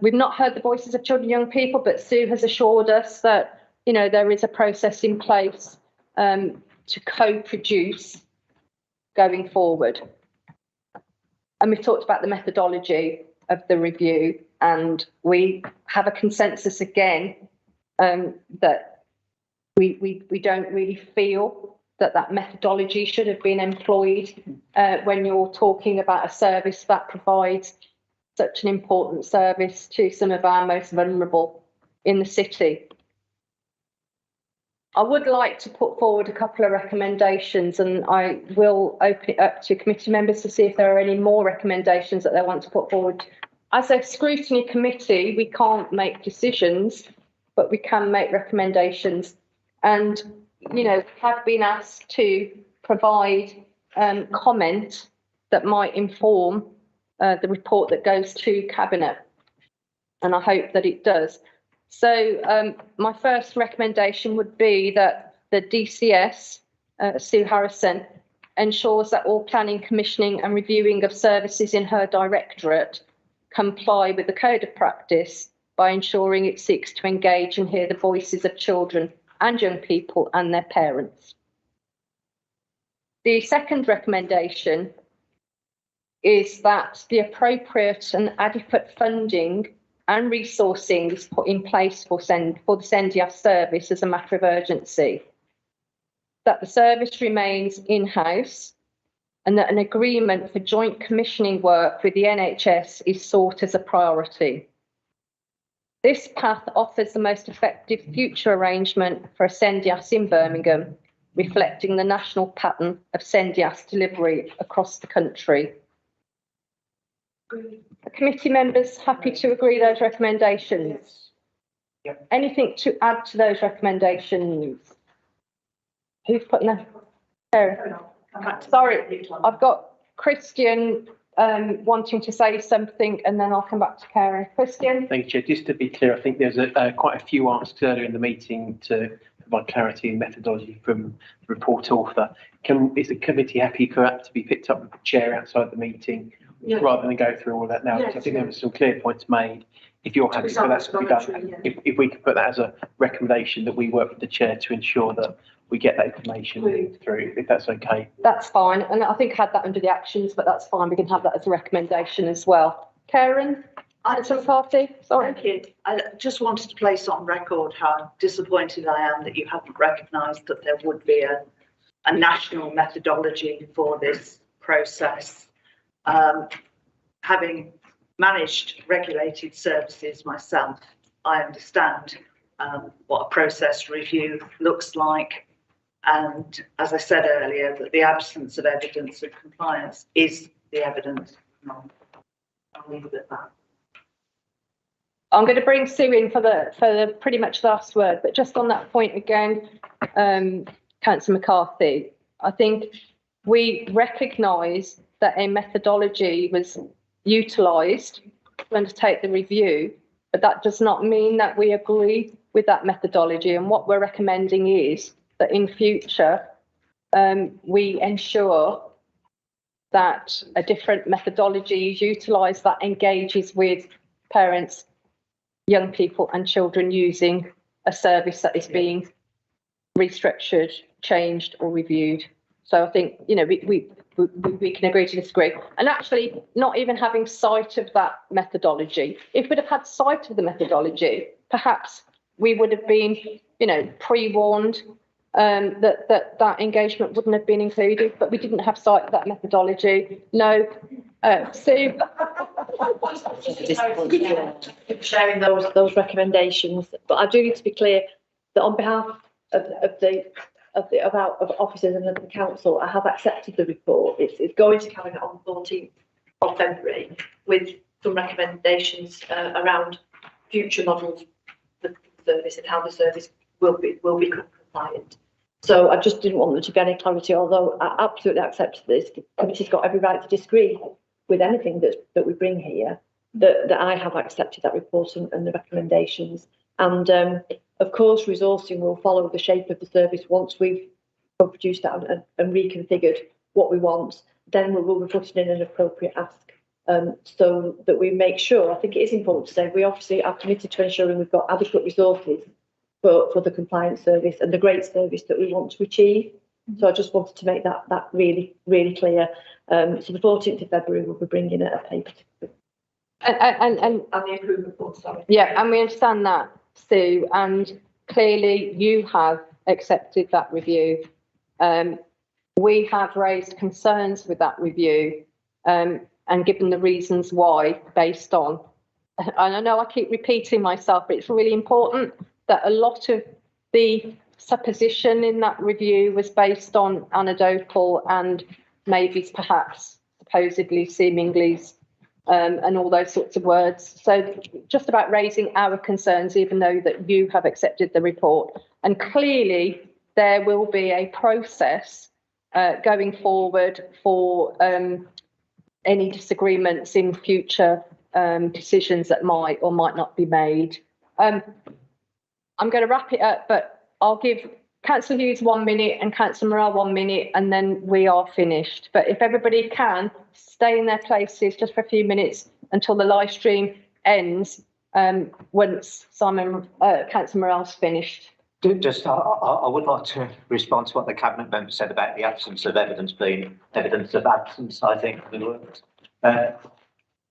We've not heard the voices of children and young people, but Sue has assured us that, there is a process in place to co-produce going forward. And we've talked about the methodology of the review, and we have a consensus again that we don't really feel that methodology should have been employed when you're talking about a service that provides such an important service to some of our most vulnerable in the city. I would like to put forward a couple of recommendations, and I will open it up to committee members to see if there are any more recommendations that they want to put forward as a scrutiny committee, we can't make decisions, but we can make recommendations. And, you know, we have been asked to provide comment that might inform the report that goes to Cabinet. And I hope that it does. So my first recommendation would be that the DCS, Sue Harrison, ensures that all planning, commissioning and reviewing of services in her directorate comply with the code of practice by ensuring it seeks to engage and hear the voices of children and young people and their parents. The second recommendation is that the appropriate and adequate funding and resourcing is put in place for the SENDIAS service as a matter of urgency, that the service remains in-house and that an agreement for joint commissioning work with the NHS is sought as a priority. This path offers the most effective future arrangement for a SENDIAS in Birmingham, reflecting the national pattern of SENDIAS delivery across the country. The committee members happy to agree those recommendations? Yep. Anything to add to those recommendations? Who's putting that? Sarah. Sorry, I've got Christian wanting to say something, and then I'll come back to Karen. Christian? Thank you, Chair. Just to be clear, I think there's quite a few asks earlier in the meeting to provide clarity and methodology from the report author. Is the committee happy for that to be picked up with the chair outside the meeting, rather than go through all that now? Because I think there were some clear points made. If you're happy for that to be done, if we could put that as a recommendation that we work with the chair to ensure that we get that information through, if that's okay. That's fine. And I think I had that under the actions, but that's fine. We can have that as a recommendation as well. Karen? Party? Sorry. Thank you. I just wanted to place on record how disappointed I am that you haven't recognised that there would be a national methodology for this process. Having managed regulated services myself, I understand what a process review looks like. And as I said earlier, that the absence of evidence of compliance is the evidence. I'll leave it at that. I'm going to bring Sue in for the pretty much last word, but just on that point again, Councillor McCarthy, I think we recognise that a methodology was utilised to undertake the review, but that does not mean that we agree with that methodology. And what we're recommending is that in future, we ensure that a different methodology is utilised that engages with parents, young people and children using a service that is being restructured, changed or reviewed. So I think, you know, we can agree to disagree. And actually not even having sight of that methodology, if we'd have had sight of the methodology, perhaps we would have been, you know, pre-warned that engagement wouldn't have been included, but we didn't have sight of that methodology. No, Sue? Sharing those recommendations, but I do need to be clear that on behalf of officers and of the council, I have accepted the report. It's going to Cabinet on 14th of February with some recommendations around future models for the service and how the service will become compliant. So I just didn't want there to be any clarity, although I absolutely accept this. The committee's got every right to disagree with anything that we bring here, that I have accepted that report and the recommendations. And of course, resourcing will follow the shape of the service once we've produced that and reconfigured what we want. Then we will be putting in an appropriate ask so that we make sure. I think it is important to say we obviously are committed to ensuring we've got adequate resources for the compliance service and the great service that we want to achieve. So I just wanted to make that really, really clear. So the 14th of February, we'll be bringing a paper. And the improvement report, sorry. Yeah, and we understand that, Sue, and clearly you have accepted that review. We have raised concerns with that review and given the reasons why based on, and I know I keep repeating myself, but it's really important that a lot of the supposition in that review was based on anecdotal and maybe perhaps supposedly seemingly and all those sorts of words. So just about raising our concerns, even though that you have accepted the report. And clearly there will be a process going forward for any disagreements in future decisions that might or might not be made. I'm going to wrap it up, but I'll give Councillor Hughes 1 minute and Councillor Morrell 1 minute, and then we are finished. But if everybody can stay in their places just for a few minutes until the live stream ends, once Councillor Morrell's finished. Just, I would like to respond to what the Cabinet member said about the absence of evidence being evidence of absence, I think.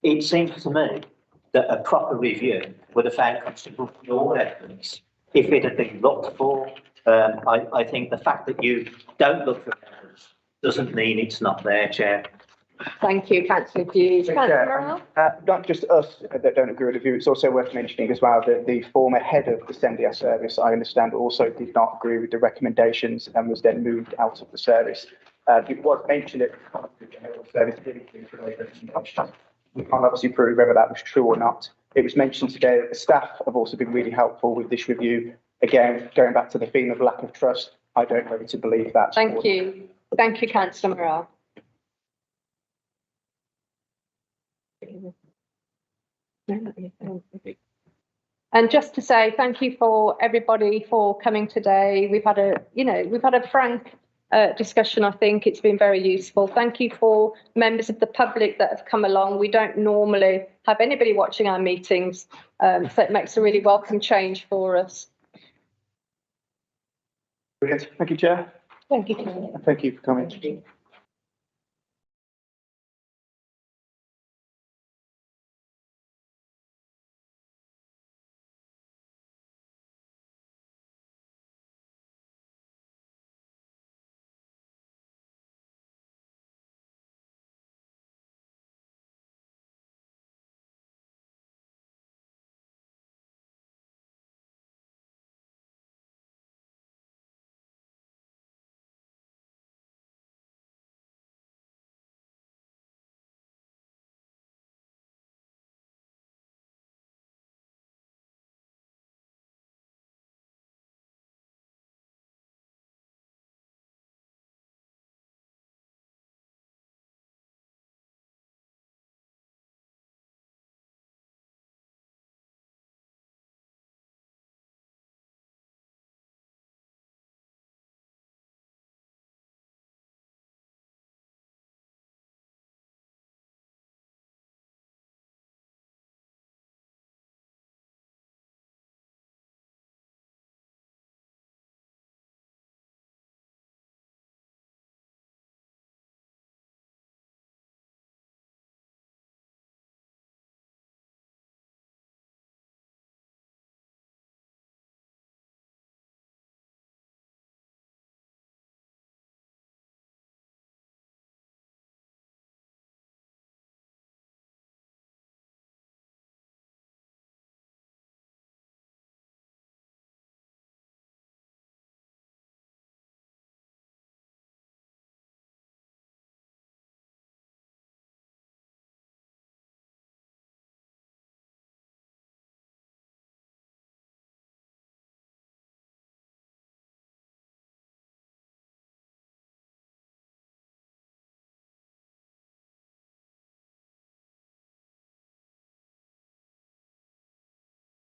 It seems to me that a proper review would have found considerable evidence if it had been looked for. I think the fact that you don't look for evidence doesn't mean it's not there, Chair. Thank you, Councillor Hughes. Councillor Morrell? Not just us that don't agree with the view, it's also worth mentioning as well that the former head of the Sendia service, I understand, also did not agree with the recommendations and was then moved out of the service. It was mentioned that the general service did include those recommendations. We can't obviously prove whether that was true or not. It was mentioned today that the staff have also been really helpful with this review. Again, going back to the theme of lack of trust, I don't know to believe that. Thank you. Thank you, Councillor Morrell. And just to say thank you for everybody for coming today. We've had a frank discussion. I think it's been very useful. Thank you for members of the public that have come along. We don't normally have anybody watching our meetings, so it makes a really welcome change for us. Brilliant. Thank you, Chair. Thank you. Thank you for coming.